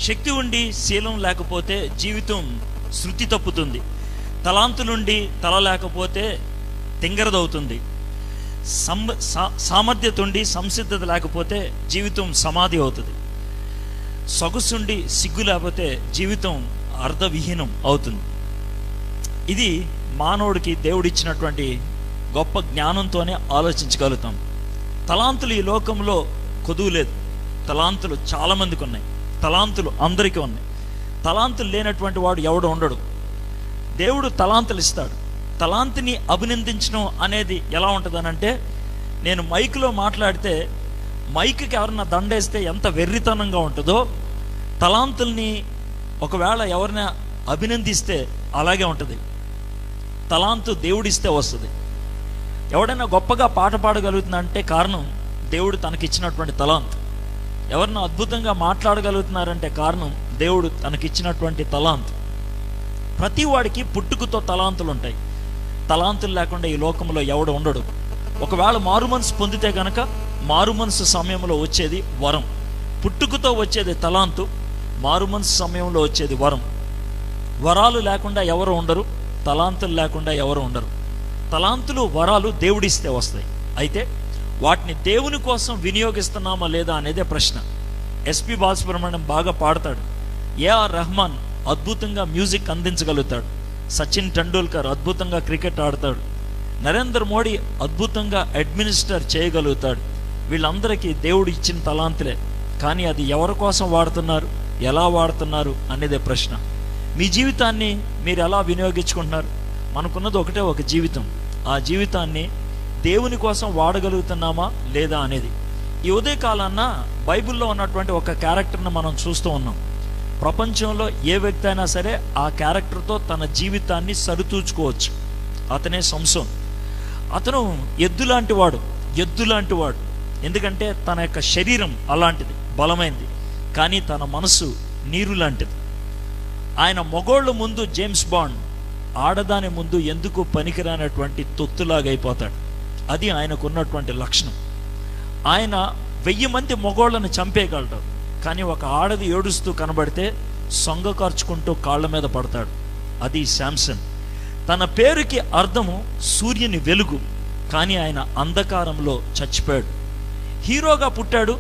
శక్తి ఉండి శీలం లేకపోతే జీవితం శృతి తప్పుతుంది. తలాంతులుండి తల లేకపోతే తింగరదవుతుంది. సామర్థ్యత ఉండి సంసిద్ధత లేకపోతే జీవితం సమాధి అవుతుంది. సొగసుండి సిగ్గు లేకపోతే జీవితం అర్ధవిహీనం అవుతుంది. ఇది మానవుడికి దేవుడిచ్చినటువంటి గొప్ప జ్ఞానంతోనే ఆలోచించగలుగుతాం. తలాంతులు ఈ లోకంలో కొదువు లేదు. తలాంతులు చాలామందికి ఉన్నాయి. తలాంతులు అందరికీ ఉన్నాయి. తలాంతులు లేనటువంటి వాడు ఎవడు ఉండడు. దేవుడు తలాంతులు ఇస్తాడు. తలాంతిని అభినందించడం అనేది ఎలా ఉంటుందనంటే, నేను మైకులో మాట్లాడితే మైక్కి ఎవరన్నా దండేస్తే ఎంత వెర్రితనంగా ఉంటుందో, తలాంతుల్ని ఒకవేళ ఎవరైనా అభినందిస్తే అలాగే ఉంటుంది. తలాంతు దేవుడిస్తే వస్తుంది. ఎవడైనా గొప్పగా పాట పాడగలుగుతుందంటే కారణం దేవుడు తనకిచ్చినటువంటి తలాంత్. ఎవరన్నా అద్భుతంగా మాట్లాడగలుగుతున్నారంటే కారణం దేవుడు తనకిచ్చినటువంటి తలాంత్. ప్రతి వాడికి పుట్టుకతో తలాంతులు ఉంటాయి. తలాంతులు లేకుండా ఈ లోకంలో ఎవడు ఉండడు. ఒకవేళ మారు మనసు పొందితే కనుక మారు మనసు సమయంలో వచ్చేది వరం. పుట్టుకతో వచ్చేది తలాంతు, మారు మనసు సమయంలో వచ్చేది వరం. వరాలు లేకుండా ఎవరు ఉండరు, తలాంతులు లేకుండా ఎవరు ఉండరు. తలాంతులు వరాలు దేవుడిస్తే వస్తాయి. అయితే వాటిని దేవుని కోసం వినియోగిస్తున్నామా లేదా అనేదే ప్రశ్న. ఎస్పి బాలసుబ్రహ్మణ్యం బాగా పాడతాడు. ఏఆర్ రెహమాన్ అద్భుతంగా మ్యూజిక్ అందించగలుగుతాడు. సచిన్ టెండూల్కర్ అద్భుతంగా క్రికెట్ ఆడతాడు. నరేంద్ర మోడీ అద్భుతంగా అడ్మినిస్టర్ చేయగలుగుతాడు. వీళ్ళందరికీ దేవుడు ఇచ్చిన తలాంతులే. కానీ అది ఎవరి కోసం వాడుతున్నారు, ఎలా వాడుతున్నారు అనేదే ప్రశ్న. మీ జీవితాన్ని మీరు ఎలా వినియోగించుకుంటున్నారు? మనకున్నది ఒకటే ఒక జీవితం. ఆ జీవితాన్ని దేవుని కోసం వాడగలుగుతున్నామా లేదా అనేది. ఈ ఉదయకాలాన్న బైబిల్లో ఉన్నటువంటి ఒక క్యారెక్టర్ని మనం చూస్తూ ఉన్నాం. ప్రపంచంలో ఏ వ్యక్తి అయినా సరే ఆ క్యారెక్టర్తో తన జీవితాన్ని సరితూచుకోవచ్చు. అతనే సంసోన్. అతను ఎద్దు లాంటి వాడు. ఎందుకంటే తన యొక్క శరీరం అలాంటిది, బలమైనది. కానీ తన మనసు నీరు లాంటిది. ఆయన మొగోళ్ళ ముందు జేమ్స్ బాండ్, ఆడదాని ముందు ఎందుకు పనికిరానటువంటి తొత్తులాగా అయిపోతాడు. అది ఆయనకున్నటువంటి లక్షణం. ఆయన 1000 మంది మొగోళ్ళను చంపేయగలడు. కానీ ఒక ఆడది ఏడుస్తూ కనబడితే సొంగ కార్చుకుంటూ కాళ్ళ మీద పడతాడు. అది శాంసన్. తన పేరుకి అర్థము సూర్యుని వెలుగు. కానీ ఆయన అంధకారంలో చచ్చిపోయాడు. హీరోగా పుట్టాడు,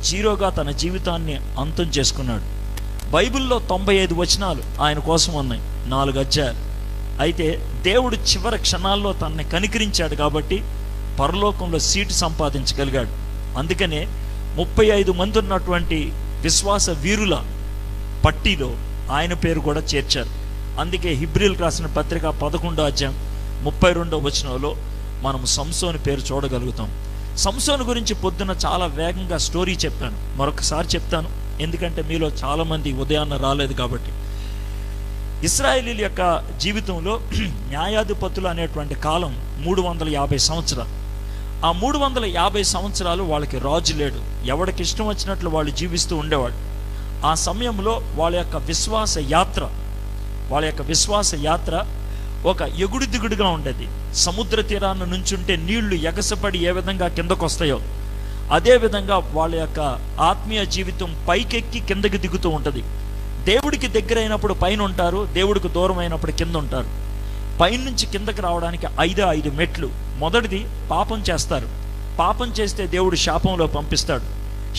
జీరోగా తన జీవితాన్ని అంతం చేసుకున్నాడు. బైబిల్లో 95 వచనాలు ఆయన కోసం ఉన్నాయి, 4 అధ్యాయాలు. అయితే దేవుడు చివరి క్షణాల్లో తనని కనికరించాడు కాబట్టి పరలోకంలో సీటు సంపాదించగలిగాడు. అందుకనే 35 మంది ఉన్నటువంటి విశ్వాస వీరుల పట్టీలో ఆయన పేరు కూడా చేర్చారు. అందుకే హెబ్రీయులకు రాసిన పత్రిక 11వ అధ్యాయం 32వ వచనంలో మనం సంసోను పేరు చూడగలుగుతాం. సంసోను గురించి పొద్దున చాలా వేగంగా స్టోరీ చెప్పాను, మరొకసారి చెప్తాను. ఎందుకంటే మీలో చాలామంది ఉదయాన్న రాలేదు కాబట్టి. ఇశ్రాయేలీయుల యొక్క జీవితంలో న్యాయాధిపతులు అనేటువంటి కాలం 350 సంవత్సరాలు. ఆ 350 సంవత్సరాలు వాళ్ళకి రాజు లేడు. ఎవడికి ఇష్టం వచ్చినట్లు వాళ్ళు జీవిస్తూ ఉండేవాడు. ఆ సమయంలో వాళ్ళ యొక్క విశ్వాస యాత్ర ఒక ఎగుడు దిగుడుగా ఉండేది. సముద్ర తీరాన్ని నుంచుంటే నీళ్లు ఎగసపడి ఏ విధంగా కిందకు వస్తాయో అదేవిధంగా వాళ్ళ యొక్క ఆత్మీయ జీవితం పైకెక్కి కిందకి దిగుతూ ఉంటుంది. దేవుడికి దగ్గర అయినప్పుడు పైన ఉంటారు, దేవుడికి దూరం అయినప్పుడు కింద ఉంటారు. పైనుంచి కిందకి రావడానికి 5 మెట్లు. మొదటిది పాపం చేస్తారు. పాపం చేస్తే దేవుడు శాపంలో పంపిస్తాడు.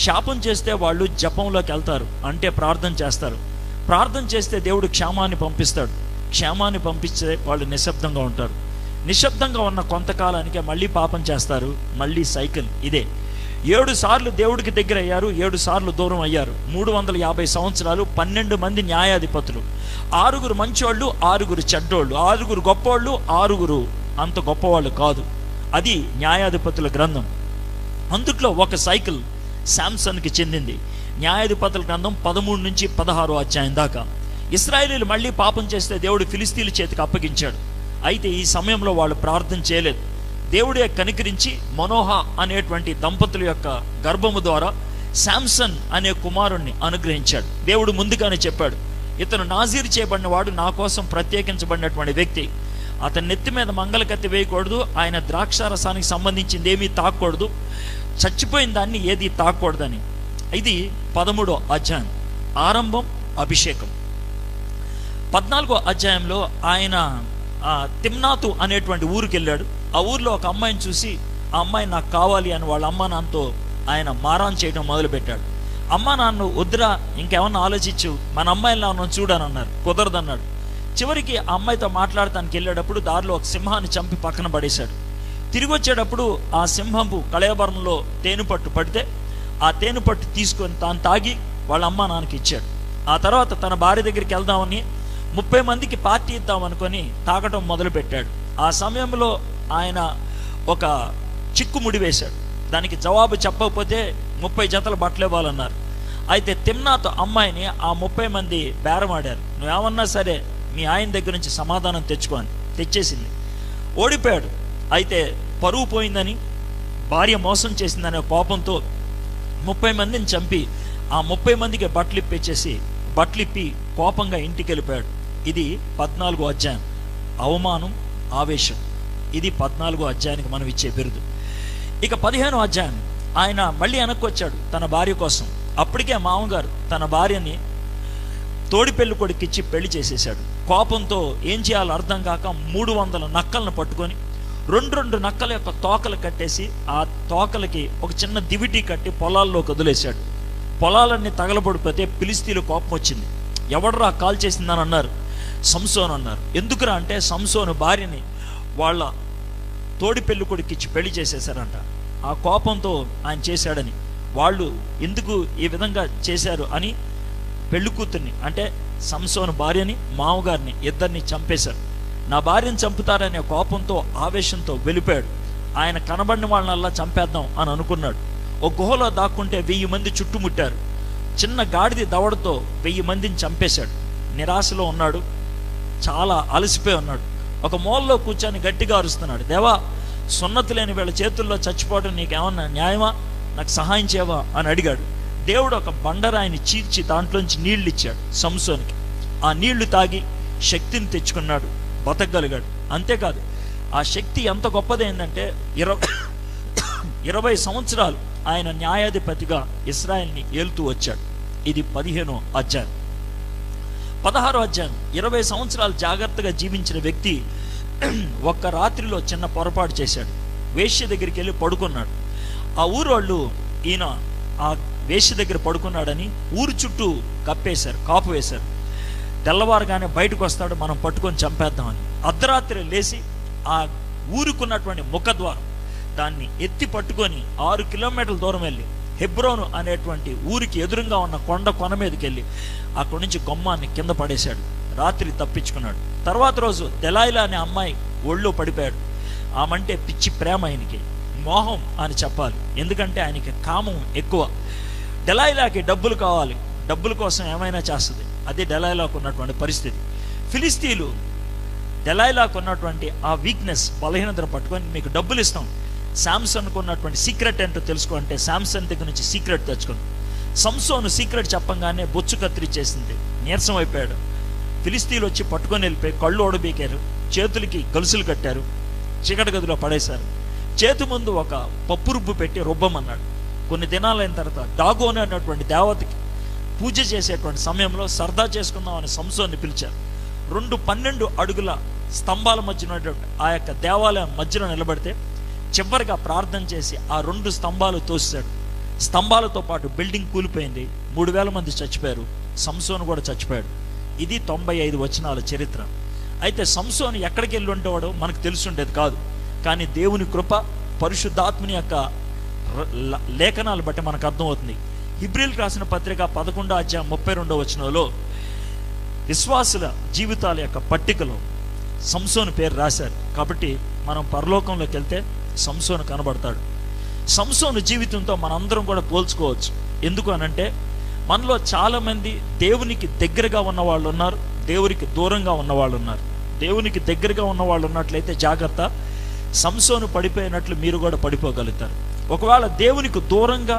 శాపం చేస్తే వాళ్ళు జపంలోకి వెళ్తారు, అంటే ప్రార్థన చేస్తారు. ప్రార్థన చేస్తే దేవుడు క్షేమాన్ని పంపిస్తాడు. క్షేమాన్ని పంపిస్తే వాళ్ళు నిశ్శబ్దంగా ఉంటారు. నిశ్శబ్దంగా ఉన్న కొంతకాలానికే మళ్ళీ పాపం చేస్తారు. మళ్ళీ సైకిల్ ఇదే. 7 సార్లు దేవుడికి దగ్గర అయ్యారు, 7 సార్లు దూరం అయ్యారు. 350 సంవత్సరాలు, 12 మంది న్యాయాధిపతులు. 6 మంచోళ్ళు, 6 చెడ్డోళ్ళు, 6 గొప్పవాళ్ళు, 6 అంత గొప్పవాళ్ళు కాదు. అది న్యాయాధిపతుల గ్రంథం. అందుట్లో ఒక సైకిల్ శాంసన్కి చెందింది. న్యాయాధిపతుల గ్రంథం 13 నుంచి 16 అధ్యాయం దాకా. ఇశ్రాయేలీయులు మళ్ళీ పాపం చేస్తే దేవుడు ఫిలిస్తీన్ల చేతికి అప్పగించాడు. అయితే ఈ సమయంలో వాళ్ళు ప్రార్థన చేయలేదు. దేవుడే కనికరించి మనోహ అనేటువంటి దంపతుల యొక్క గర్భము ద్వారా శాంసన్ అనే కుమారుణ్ణి అనుగ్రహించాడు. దేవుడు ముందుగానే చెప్పాడు, ఇతను నాజీరు చేయబడిన వాడు, నా కోసం ప్రత్యేకించబడినటువంటి వ్యక్తి. అతని నెత్తి మీద మంగళకత్తి వేయకూడదు, ఆయన ద్రాక్షారసానికి సంబంధించింది ఏమీ తాకూడదు, చచ్చిపోయిన దాన్ని ఏది తాకూడదని. ఇది 13వ అధ్యాయం. ఆరంభం అభిషేకం. 14వ అధ్యాయంలో ఆయన తిమ్నాతు అనేటువంటి ఊరికి వెళ్ళాడు. ఆ ఊర్లో ఒక అమ్మాయిని చూసి ఆ అమ్మాయి నాకు కావాలి అని వాళ్ళ అమ్మా నాన్నతో ఆయన మారాన్ చేయడం మొదలుపెట్టాడు. అమ్మా నాన్న వద్దురా, ఇంకేమన్నా ఆలోచించు, మన అమ్మాయిని మనం చూడనన్నారు. కుదరదన్నాడు. చివరికి ఆ అమ్మాయితో మాట్లాడటానికి వెళ్ళేటప్పుడు దారిలో ఒక సింహాన్ని చంపి పక్కన పడేశాడు. తిరిగి వచ్చేటప్పుడు ఆ సింహంపు కళేబరంలో తేనెపట్టు పడితే ఆ తేనెపట్టు తీసుకొని తాను తాగి వాళ్ళ అమ్మా నాన్నకి ఇచ్చాడు. ఆ తర్వాత తన భార్య దగ్గరికి వెళ్దామని 30 మందికి పార్టీ ఇద్దామనుకొని తాగటం మొదలుపెట్టాడు. ఆ సమయంలో ఆయన ఒక చిక్కుముడి వేశాడు. దానికి జవాబు చెప్పకపోతే 30 జతల బట్టలు ఇవ్వాలన్నారు. అయితే తిమ్నాతు అమ్మాయిని ఆ 30 మంది బేరమాడారు. నువ్వేమన్నా సరే మీ ఆయన దగ్గర నుంచి సమాధానం తెచ్చుకోని తెచ్చేసింది. ఓడిపోయాడు. అయితే పరువు పోయిందని, భార్య మోసం చేసిందనే కోపంతో 30 మందిని చంపి ఆ 30 మందికి బట్టలు ఇప్పి కోపంగా ఇంటికి వెళ్ళిపోయాడు. ఇది 14వ అధ్యాయం. అవమానం, ఆవేశం. ఇది 14వ అధ్యాయానికి మనం ఇచ్చే బిరుదు. ఇక 15వ అధ్యాయం ఆయన మళ్ళీ వెనక్కి వచ్చాడు తన భార్య కోసం. అప్పటికే మామగారు తన భార్యని తోడి పెళ్లి కొడుకిచ్చి పెళ్లి చేసేసాడు. కోపంతో ఏం చేయాలో అర్థం కాక 300 నక్కలను పట్టుకొని 2 నక్కల యొక్క తోకలు కట్టేసి ఆ తోకలకి ఒక చిన్న దివిటి కట్టి పొలాల్లోకి వదిలేశాడు. పొలాలన్నీ తగలబడిపోతే ఫిలిష్తీయులకు కోపం వచ్చింది. ఎవడరా కాల్ చేసిందని అన్నారు. సంసోను అన్నారు. ఎందుకురా అంటే సంసోను భార్యని వాళ్ళ తోడి పెళ్లి కొడుకిచ్చి పెళ్లి చేసేశారంట. ఆ కోపంతో ఆయన చేశాడని, వాళ్ళు ఎందుకు ఈ విధంగా చేశారు అని పెళ్లి కూతుర్ని అంటే సంసోను భార్యని మామగారిని ఇద్దరిని చంపేశారు. నా భార్యను చంపుతారనే కోపంతో ఆవేశంతో వెళ్ళిపోయాడు. ఆయన కనబడిన వాళ్ళనల్లా చంపేద్దాం అని అనుకున్నాడు. ఒక గుహలో దాక్కుంటే 1000 మంది చుట్టుముట్టారు. చిన్న గాడిద దవడతో 1000 మందిని చంపేశాడు. నిరాశలో ఉన్నాడు, చాలా అలసిపోయి ఉన్నాడు. ఒక మూలలో కూర్చొని గట్టిగా అరుస్తున్నాడు, దేవా, సున్నతి లేని వీళ్ళ చేతుల్లో చచ్చిపోవడం నీకేమన్నా న్యాయమా? నాకు సహాయం చేయవా అని అడిగాడు. దేవుడు ఒక బండరాయిని చీల్చి దాంట్లోంచి నీళ్లు ఇచ్చాడు సంసోనికి. ఆ నీళ్లు తాగి శక్తిని తెచ్చుకున్నాడు, బతకగలిగాడు. అంతేకాదు, ఆ శక్తి ఎంత గొప్పదైందంటే 20 సంవత్సరాలు ఆయన న్యాయాధిపతిగా ఇశ్రాయేల్ని ఏలుతూ వచ్చాడు. ఇది 15వ అధ్యాయం. 16వ అధ్యాయం. 20 సంవత్సరాలు జాగ్రత్తగా జీవించిన వ్యక్తి ఒక్క రాత్రిలో చిన్న పొరపాటు చేశాడు. వేశ్య దగ్గరికి వెళ్ళి పడుకున్నాడు. ఆ ఊరు వాళ్ళు ఈయన ఆ వేశ్య దగ్గర పడుకున్నాడని ఊరు చుట్టూ కప్పేశారు, కాపు వేశారు. తెల్లవారుగానే బయటకు వస్తాడు, మనం పట్టుకొని చంపేద్దామని. అర్ధరాత్రి లేచి ఆ ఊరుకున్నటువంటి ముఖద్వారం దాన్ని ఎత్తి పట్టుకొని 6 కిలోమీటర్ల దూరం వెళ్ళి హెబ్రోను అనేటువంటి ఊరికి ఎదురుగా ఉన్న కొన మీదకి వెళ్ళి అక్కడి నుంచి గుమ్మాన్ని కింద పడేశాడు. రాత్రి తప్పించుకున్నాడు. తర్వాత రోజు దెలాయిలా అనే అమ్మాయి ఒళ్ళో పడిపోయాడు. ఆమంటే పిచ్చి ప్రేమ, ఆయనకి మోహం అని చెప్పాలి, ఎందుకంటే ఆయనకి కామం ఎక్కువ. దెలాయిలాకి డబ్బులు కావాలి, డబ్బుల కోసం ఏమైనా చేస్తుంది. అదే దెలాయిలాకు ఉన్నటువంటి పరిస్థితి. ఫిలిష్తీయులు దెలాయిలాకు ఉన్నటువంటి ఆ వీక్నెస్, బలహీనతను పట్టుకొని మీకు డబ్బులు ఇస్తాం, శాంసన్కు ఉన్నటువంటి సీక్రెట్ ఏంటో తెలుసుకోంటే శాంసన్ దగ్గర నుంచి సీక్రెట్ తెచ్చుకుంది. సంసోను సీక్రెట్ చెప్పంగానే బొచ్చు కత్తిరిచ్చేసింది, నీరసం అయిపోయాడు. ఫిలిష్తీయులు వచ్చి పట్టుకొని వెళ్ళిపోయి కళ్ళు ఓడబీకారు, చేతులకి గొలుసులు కట్టారు, చీకటి గదిలో పడేశారు. చేతి ముందు ఒక పప్పు రుబ్బు పెట్టి రుబ్బమన్నాడు. కొన్ని దినాలైన తర్వాత డాగోని అనేటువంటి దేవతకి పూజ చేసేటువంటి సమయంలో సరదా చేసుకుందామని సంసోన్ని పిలిచారు. 12 అడుగుల స్తంభాల మధ్యన ఆ యొక్క దేవాలయం మధ్యలో నిలబడితే చివరిగా ప్రార్థన చేసి ఆ 2 స్తంభాలు తోసాడు. స్తంభాలతో పాటు బిల్డింగ్ కూలిపోయింది. 3000 మంది చచ్చిపోయారు. సంసోను కూడా చచ్చిపోయాడు. ఇది 95 వచనాల చరిత్ర. అయితే సంసోను ఎక్కడికి వెళ్ళి ఉండేవాడో మనకు తెలుసుండేది కాదు. కానీ దేవుని కృప, పరిశుద్ధాత్మని యొక్క లేఖనాలు బట్టి మనకు అర్థమవుతుంది. హెబ్రీయులకు రాసిన పత్రిక 11వ అధ్యాయం 32వ వచనంలో విశ్వాసుల జీవితాల యొక్క పట్టికలో సంసోను పేరు రాశారు. కాబట్టి మనం పరలోకంలోకి వెళ్తే సంసోను కనబడతాడు. సంసోను జీవితంతో మనందరం కూడా పోల్చుకోవచ్చు. ఎందుకు అనంటే మనలో చాలామంది దేవునికి దగ్గరగా ఉన్న వాళ్ళు ఉన్నారు, దేవునికి దూరంగా ఉన్నవాళ్ళు ఉన్నారు. దేవునికి దగ్గరగా ఉన్న వాళ్ళు ఉన్నట్లయితే జాగ్రత్త, సంసోను పడిపోయినట్లు మీరు కూడా పడిపోగలుగుతారు. ఒకవేళ దేవునికి దూరంగా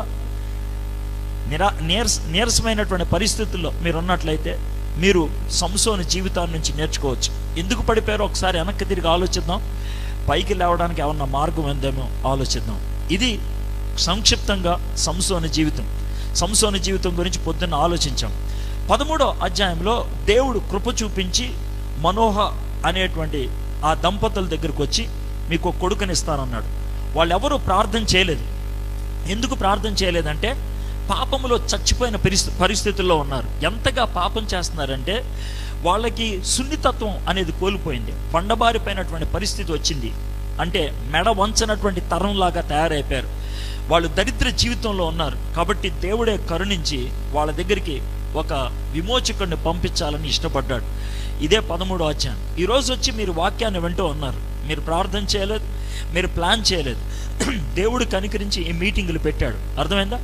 నీరసమైనటువంటి పరిస్థితుల్లో మీరు ఉన్నట్లయితే మీరు సంసోను జీవితాన్ని నుంచి నేర్చుకోవచ్చు. ఎందుకు పడిపోయారో ఒకసారి వెనక్కి తిరిగి ఆలోచిద్దాం. పైకి లేవడానికి ఏమన్నా మార్గం ఉందేమో ఆలోచిద్దాం. ఇది సంక్షిప్తంగా సంసోను జీవితం. సంసోను జీవితం గురించి పొద్దున్న ఆలోచించాం. 13వ అధ్యాయంలో దేవుడు కృప చూపించి మనోహ అనేటువంటి ఆ దంపతుల దగ్గరకు వచ్చి మీకు ఒక కొడుకునిస్తానన్నాడు. వాళ్ళు ఎవరు ప్రార్థన చేయలేదు. ఎందుకు ప్రార్థన చేయలేదంటే పాపములో చచ్చిపోయిన పరిస్థితుల్లో ఉన్నారు. ఎంతగా పాపం చేస్తున్నారంటే వాళ్ళకి సున్నితత్వం అనేది కోల్పోయింది. బండబారిపోయినటువంటి పరిస్థితి వచ్చింది. అంటే మెడ వంచనటువంటి తరంలాగా తయారైపోయారు. వాళ్ళు దరిద్ర జీవితంలో ఉన్నారు. కాబట్టి దేవుడే కరుణించి వాళ్ళ దగ్గరికి ఒక విమోచకుడిని పంపించాలని ఇష్టపడ్డాడు. ఇదే 13వ అధ్యాయం. ఈరోజు వచ్చి మీరు వాక్యాన్ని వింటూ ఉన్నారు. మీరు ప్రార్థన చేయలేదు, మీరు ప్లాన్ చేయలేదు. దేవుడు కనికరించి ఈ మీటింగులు పెట్టాడు. అర్థమైందా?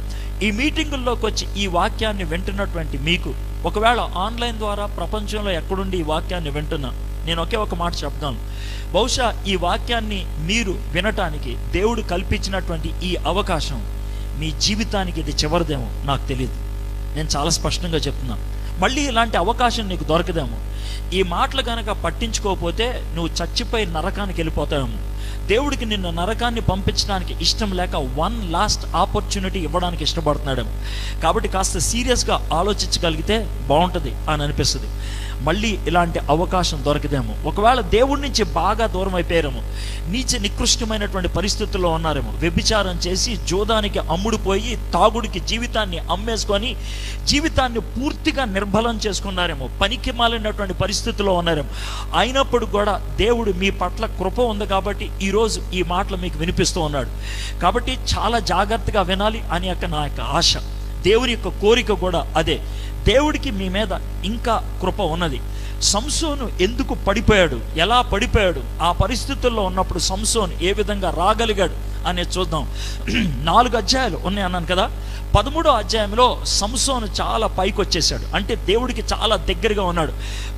ఈ మీటింగుల్లోకి వచ్చి ఈ వాక్యాన్ని వింటున్నటువంటి మీకు, ఒకవేళ ఆన్లైన్ ద్వారా ప్రపంచంలో ఎక్కడుండి ఈ వాక్యాన్ని వింటున్నా, నేను ఒకే ఒక మాట చెప్తాను. బహుశా ఈ వాక్యాన్ని మీరు వినటానికి దేవుడు కల్పించినటువంటి ఈ అవకాశం మీ జీవితానికి ఇది చివరిదేమో నాకు తెలియదు. నేను చాలా స్పష్టంగా చెప్తున్నాను. మళ్ళీ ఇలాంటి అవకాశం నీకు దొరకదేమో. ఈ మాటలు కనుక పట్టించుకోకపోతే నువ్వు చచ్చిపోయి నరకానికి వెళ్ళిపోతావేమో. దేవుడికి నిన్ను నరకాన్ని పంపించడానికి ఇష్టం లేక వన్ లాస్ట్ ఆపర్చునిటీ ఇవ్వడానికి ఇష్టపడుతున్నాడేమో. కాబట్టి కాస్త సీరియస్గా ఆలోచించగలిగితే బాగుంటుంది అని అనిపిస్తుంది. మళ్ళీ ఇలాంటి అవకాశం దొరకదేమో. ఒకవేళ దేవుడి నుంచి బాగా దూరం అయిపోయారేమో, నీచ నికృష్టమైనటువంటి పరిస్థితుల్లో ఉన్నారేమో, వ్యభిచారం చేసి జోదానికి అమ్ముడుపోయి తాగుడికి జీవితాన్ని అమ్మేసుకొని జీవితాన్ని పూర్తిగా నిర్బలం చేసుకున్నారేమో, పనికి మాలినటువంటి పరిస్థితుల్లో ఉన్నారేమో. అయినప్పుడు కూడా దేవుడు మీ పట్ల కృప ఉంది కాబట్టి ఈరోజు ఈ మాటలు మీకు వినిపిస్తూ ఉన్నాడు. కాబట్టి చాలా జాగ్రత్తగా వినాలి అని నా యొక్క ఆశ. దేవుని యొక్క కోరిక కూడా అదే. దేవుడికి మీ మీద ఇంకా కృప ఉన్నది. సంసోను ఎందుకు పడిపోయాడు, ఎలా పడిపోయాడు, ఆ పరిస్థితుల్లో ఉన్నప్పుడు సంసోను ఏ విధంగా రాగలిగాడు అనేది చూద్దాం. 4 అధ్యాయాలు ఉన్నాయి అన్నాను కదా. 13వ అధ్యాయంలో సంసోను చాలా పైకి వచ్చేసాడు. అంటే దేవుడికి చాలా దగ్గరగా ఉన్నాడు.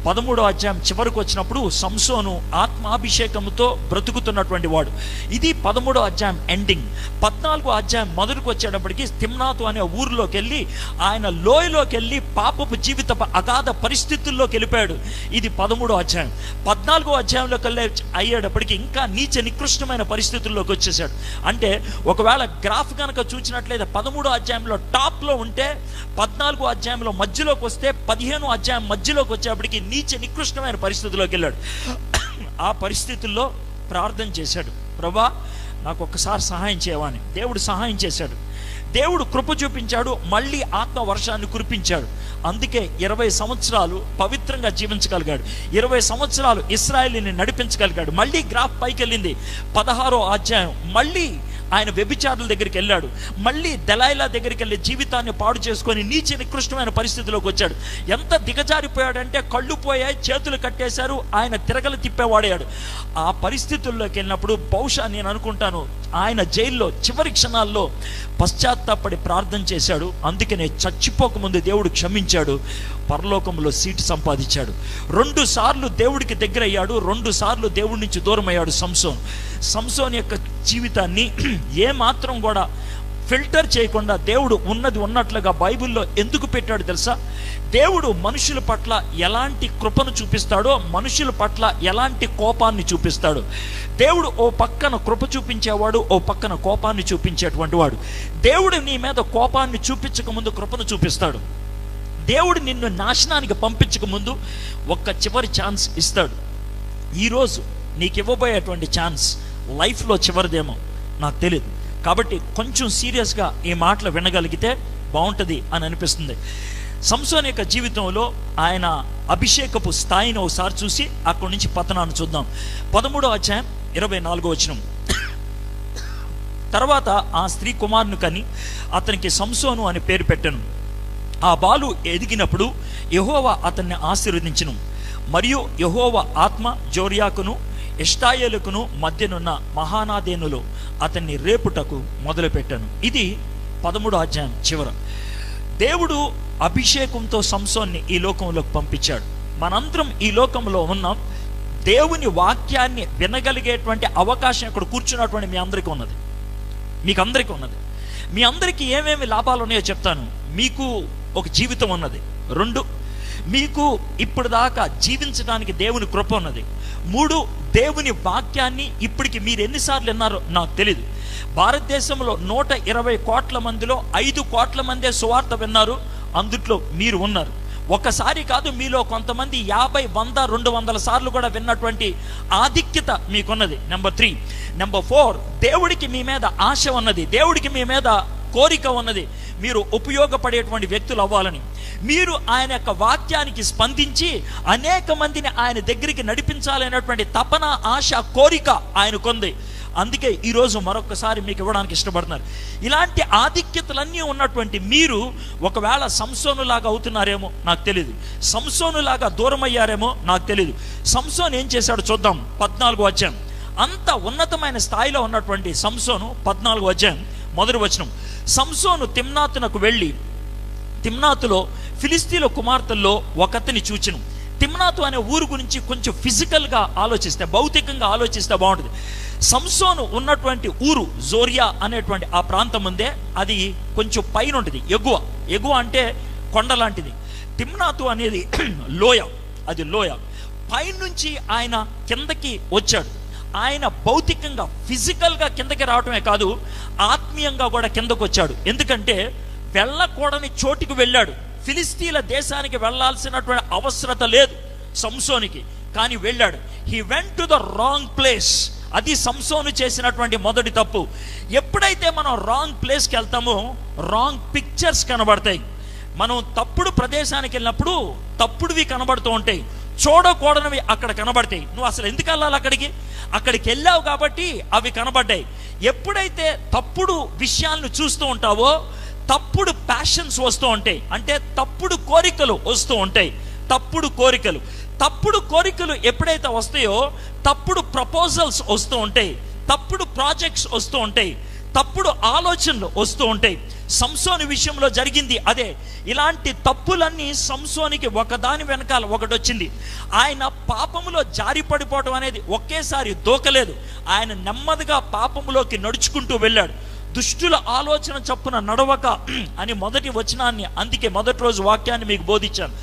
13వ అధ్యాయం చివరికి వచ్చినప్పుడు సంసోను ఆత్మాభిషేకంతో బ్రతుకుతున్నటువంటి వాడు. ఇది 13వ అధ్యాయం ఎండింగ్. 14వ అధ్యాయం మొదటికి వచ్చేటప్పటికి తిమ్నాతు అనే ఊరిలోకి వెళ్ళి ఆయన లోయలోకి వెళ్ళి పాపపు జీవిత అగాధ పరిస్థితుల్లోకి వెళ్ళిపోయాడు. ఇది 13వ అధ్యాయం. 14వ అధ్యాయంలోకి వెళ్ళి అయ్యేటప్పటికి ఇంకా నీచ నికృష్టమైన పరిస్థితుల్లోకి వచ్చేసాడు. అంటే ఒకవేళ గ్రాఫ్ కనుక చూసినట్లయితే 13వ అధ్యాయంలో టాప్లో ఉంటే 14వ అధ్యాయంలో మధ్యలోకి వస్తే 15వ అధ్యాయం మధ్యలోకి వచ్చేప్పటికి నీచ నికృష్టమైన పరిస్థితుల్లోకి వెళ్ళాడు. ఆ పరిస్థితుల్లో ప్రార్థన చేశాడు, ప్రభా నాకు ఒక్కసారి సహాయం చేయవని. దేవుడు సహాయం చేశాడు. దేవుడు కృప చూపించాడు. మళ్ళీ ఆత్మ వర్షాన్ని కురిపించాడు. అందుకే 20 సంవత్సరాలు పవిత్రంగా జీవించగలిగాడు. 20 సంవత్సరాలు ఇశ్రాయేలుని నడిపించగలిగాడు. మళ్ళీ గ్రాఫ్ పైకి వెళ్ళింది. 16వ అధ్యాయం మళ్ళీ ఆయన వ్యభిచారుల దగ్గరికి వెళ్ళాడు. మళ్ళీ దెలైలా దగ్గరికి వెళ్ళి జీవితాన్ని పాడు చేసుకొని నీచ నికృష్టమైన పరిస్థితిలోకి వచ్చాడు. ఎంత దిగజారిపోయాడంటే కళ్ళు పోయాయి, చేతులు కట్టేశారు, ఆయన తిరగలు తిప్పేవాడాడు. ఆ పరిస్థితుల్లోకి వెళ్ళినప్పుడు బహుశా నేను అనుకుంటాను ఆయన జైల్లో చివరి క్షణాల్లో పశ్చాత్తాపడి ప్రార్థన చేశాడు. అందుకనే చచ్చిపోకముందు దేవుడు క్షమించాడు, పరలోకంలో సీటు సంపాదించాడు. 2 సార్లు దేవుడికి దగ్గర అయ్యాడు, 2 సార్లు దేవుడి నుంచి దూరం అయ్యాడు సంసోన్ యొక్క జీవితాన్ని ఏమాత్రం కూడా ఫిల్టర్ చేయకుండా దేవుడు ఉన్నది ఉన్నట్లుగా బైబిల్లో ఎందుకు పెట్టాడు తెలుసా? దేవుడు మనుషుల పట్ల ఎలాంటి కృపను చూపిస్తాడో మనుషుల పట్ల ఎలాంటి కోపాన్ని చూపిస్తాడు. దేవుడు ఓ పక్కన కృప చూపించేవాడు, ఓ పక్కన కోపాన్ని చూపించేటువంటి వాడు. దేవుడు నీ మీద కోపాన్ని చూపించక ముందు కృపను చూపిస్తాడు. దేవుడు నిన్ను నాశనానికి పంపించక ముందు ఒక్క చివరి ఛాన్స్ ఇస్తాడు. ఈరోజు నీకు ఇవ్వబోయేటువంటి ఛాన్స్ లైఫ్లో చివరిదేమో నాకు తెలియదు. కాబట్టి కొంచెం సీరియస్గా ఈ మాటలు వినగలిగితే బాగుంటుంది అని అనిపిస్తుంది. సంసోన్ యొక్క జీవితంలో ఆయన అభిషేకపు స్థాయిని ఒకసారి చూసి అక్కడి నుంచి పతనాన్ని చూద్దాం. 13వ అధ్యాయం 24వ వచనం. తర్వాత ఆ స్త్రీ కుమారుని కని అతనికి సంసోను అని పేరు పెట్టెను. ఆ బాలు ఎదిగినప్పుడు యెహోవా అతన్ని ఆశీర్వదించును. మరియు యెహోవా ఆత్మ జోర్యాకును ఎష్టాయేలుకును మధ్యనున్న మహానాదేనులో అతన్ని రేపుటకు మొదలుపెట్టాను. ఇది 13వ అధ్యాయం చివర. దేవుడు అభిషేకంతో సంసోన్ని ఈ లోకంలోకి పంపించాడు. మనందరం ఈ లోకంలో ఉన్నాం. దేవుని వాక్యాన్ని వినగలిగేటువంటి అవకాశం ఇక్కడ కూర్చున్నటువంటి మీ అందరికీ ఉన్నది, మీకు అందరికీ ఉన్నది. మీ అందరికీ ఏమేమి లాభాలు ఉన్నాయో చెప్తాను. మీకు ఒక జీవితం ఉన్నది. 2, మీకు ఇప్పుడు దాకా జీవించడానికి దేవుని కృప ఉన్నది. 3, దేవుని వాక్యాన్ని ఇప్పటికి మీరు ఎన్నిసార్లు విన్నారో నాకు తెలియదు. భారతదేశంలో 120 కోట్ల మందిలో 5 కోట్ల మందే సువార్త విన్నారు. అందుట్లో మీరు ఉన్నారు. ఒకసారి కాదు, మీలో కొంతమంది 50, 100, 200 సార్లు కూడా విన్నటువంటి ఆధిక్యత మీకున్నది. నెంబర్ 3. నెంబర్ 4, దేవుడికి మీ మీద ఆశ ఉన్నది, దేవుడికి మీ మీద కోరిక ఉన్నది, మీరు ఉపయోగపడేటువంటి వ్యక్తులు అవ్వాలని. మీరు ఆయన యొక్క వాక్యానికి స్పందించి అనేక మందిని ఆయన దగ్గరికి నడిపించాలనేటువంటి తపన, ఆశ, కోరిక ఆయనకుంది. అందుకే ఈరోజు మరొకసారి మీకు ఇవ్వడానికి ఇష్టపడుతున్నారు. ఇలాంటి ఆధిక్యతలన్నీ ఉన్నటువంటి మీరు ఒకవేళ సంసోనులాగా అవుతున్నారేమో నాకు తెలియదు, సంసోనులాగా దూరం అయ్యారేమో నాకు తెలియదు. సంసోను ఏం చేశాడో చూద్దాం. 14వ అధ్యాయం. అంత ఉన్నతమైన స్థాయిలో ఉన్నటువంటి సంసోను 14వ అధ్యాయం 1వ వచనం. సంసోను తిమ్నాతునకు వెళ్ళి తిమ్నాతులో ఫిలిస్తీన్ల కుమార్తెల్లో ఒకతిని చూచెను. తిమ్నాతు అనే ఊరు గురించి కొంచెం ఫిజికల్గా ఆలోచిస్తే, భౌతికంగా ఆలోచిస్తే బాగుంటుంది. సంసోను ఉన్నటువంటి ఊరు జోరియా అనేటువంటి ఆ ప్రాంతం ఉందే, అది కొంచెం పైన ఉంటుంది, ఎగువ అంటే కొండ లాంటిది. తిమ్నాతు అనేది లోయ, అది లోయ. పైనుంచి ఆయన కిందకి వచ్చాడు. ఆయన భౌతికంగా ఫిజికల్గా కిందకి రావటమే కాదు, ఆత్మీయంగా కూడా కిందకు వచ్చాడు. ఎందుకంటే వెళ్ళకూడని చోటుకు వెళ్ళాడు. ఫిలిస్తీన్ల దేశానికి వెళ్ళాల్సినటువంటి అవసరత లేదు సంసోనికి, కానీ వెళ్ళాడు. He went to the wrong place. అది సంసోను చేసినటువంటి మొదటి తప్పు. ఎప్పుడైతే మనం రాంగ్ ప్లేస్కి వెళ్తామో రాంగ్ పిక్చర్స్ కనబడతాయి. మనం తప్పుడు ప్రదేశానికి వెళ్ళినప్పుడు తప్పుడువి కనబడుతూ ఉంటాయి, చూడకూడనివి అక్కడ కనబడతాయి. నువ్వు అసలు ఎందుకు వెళ్ళాలి అక్కడికి వెళ్ళావు కాబట్టి అవి కనబడ్డాయి. ఎప్పుడైతే తప్పుడు విషయాలను చూస్తూ ఉంటావో తప్పుడు ప్యాషన్స్ వస్తూ ఉంటాయి, అంటే తప్పుడు కోరికలు వస్తూ ఉంటాయి. తప్పుడు కోరికలు ఎప్పుడైతే వస్తాయో తప్పుడు ప్రపోజల్స్ వస్తూ ఉంటాయి, తప్పుడు ప్రాజెక్ట్స్ వస్తూ ఉంటాయి, తప్పుడు ఆలోచనలు వస్తూ ఉంటాయి. సంసోని విషయంలో జరిగింది అదే. ఇలాంటి తప్పులన్నీ సంసోనికి ఒకదాని వెనకాల ఒకటి వచ్చింది. ఆయన పాపములో జారి పడిపోవడం అనేది ఒకేసారి దూకలేదు. ఆయన నెమ్మదిగా పాపములోకి నడుచుకుంటూ వెళ్ళాడు. దుష్టుల ఆలోచన చప్పున నడవక అని మొదటి వచనాన్ని, అందుకే మొదటి రోజు వాక్యాన్ని మీకు బోధించాను.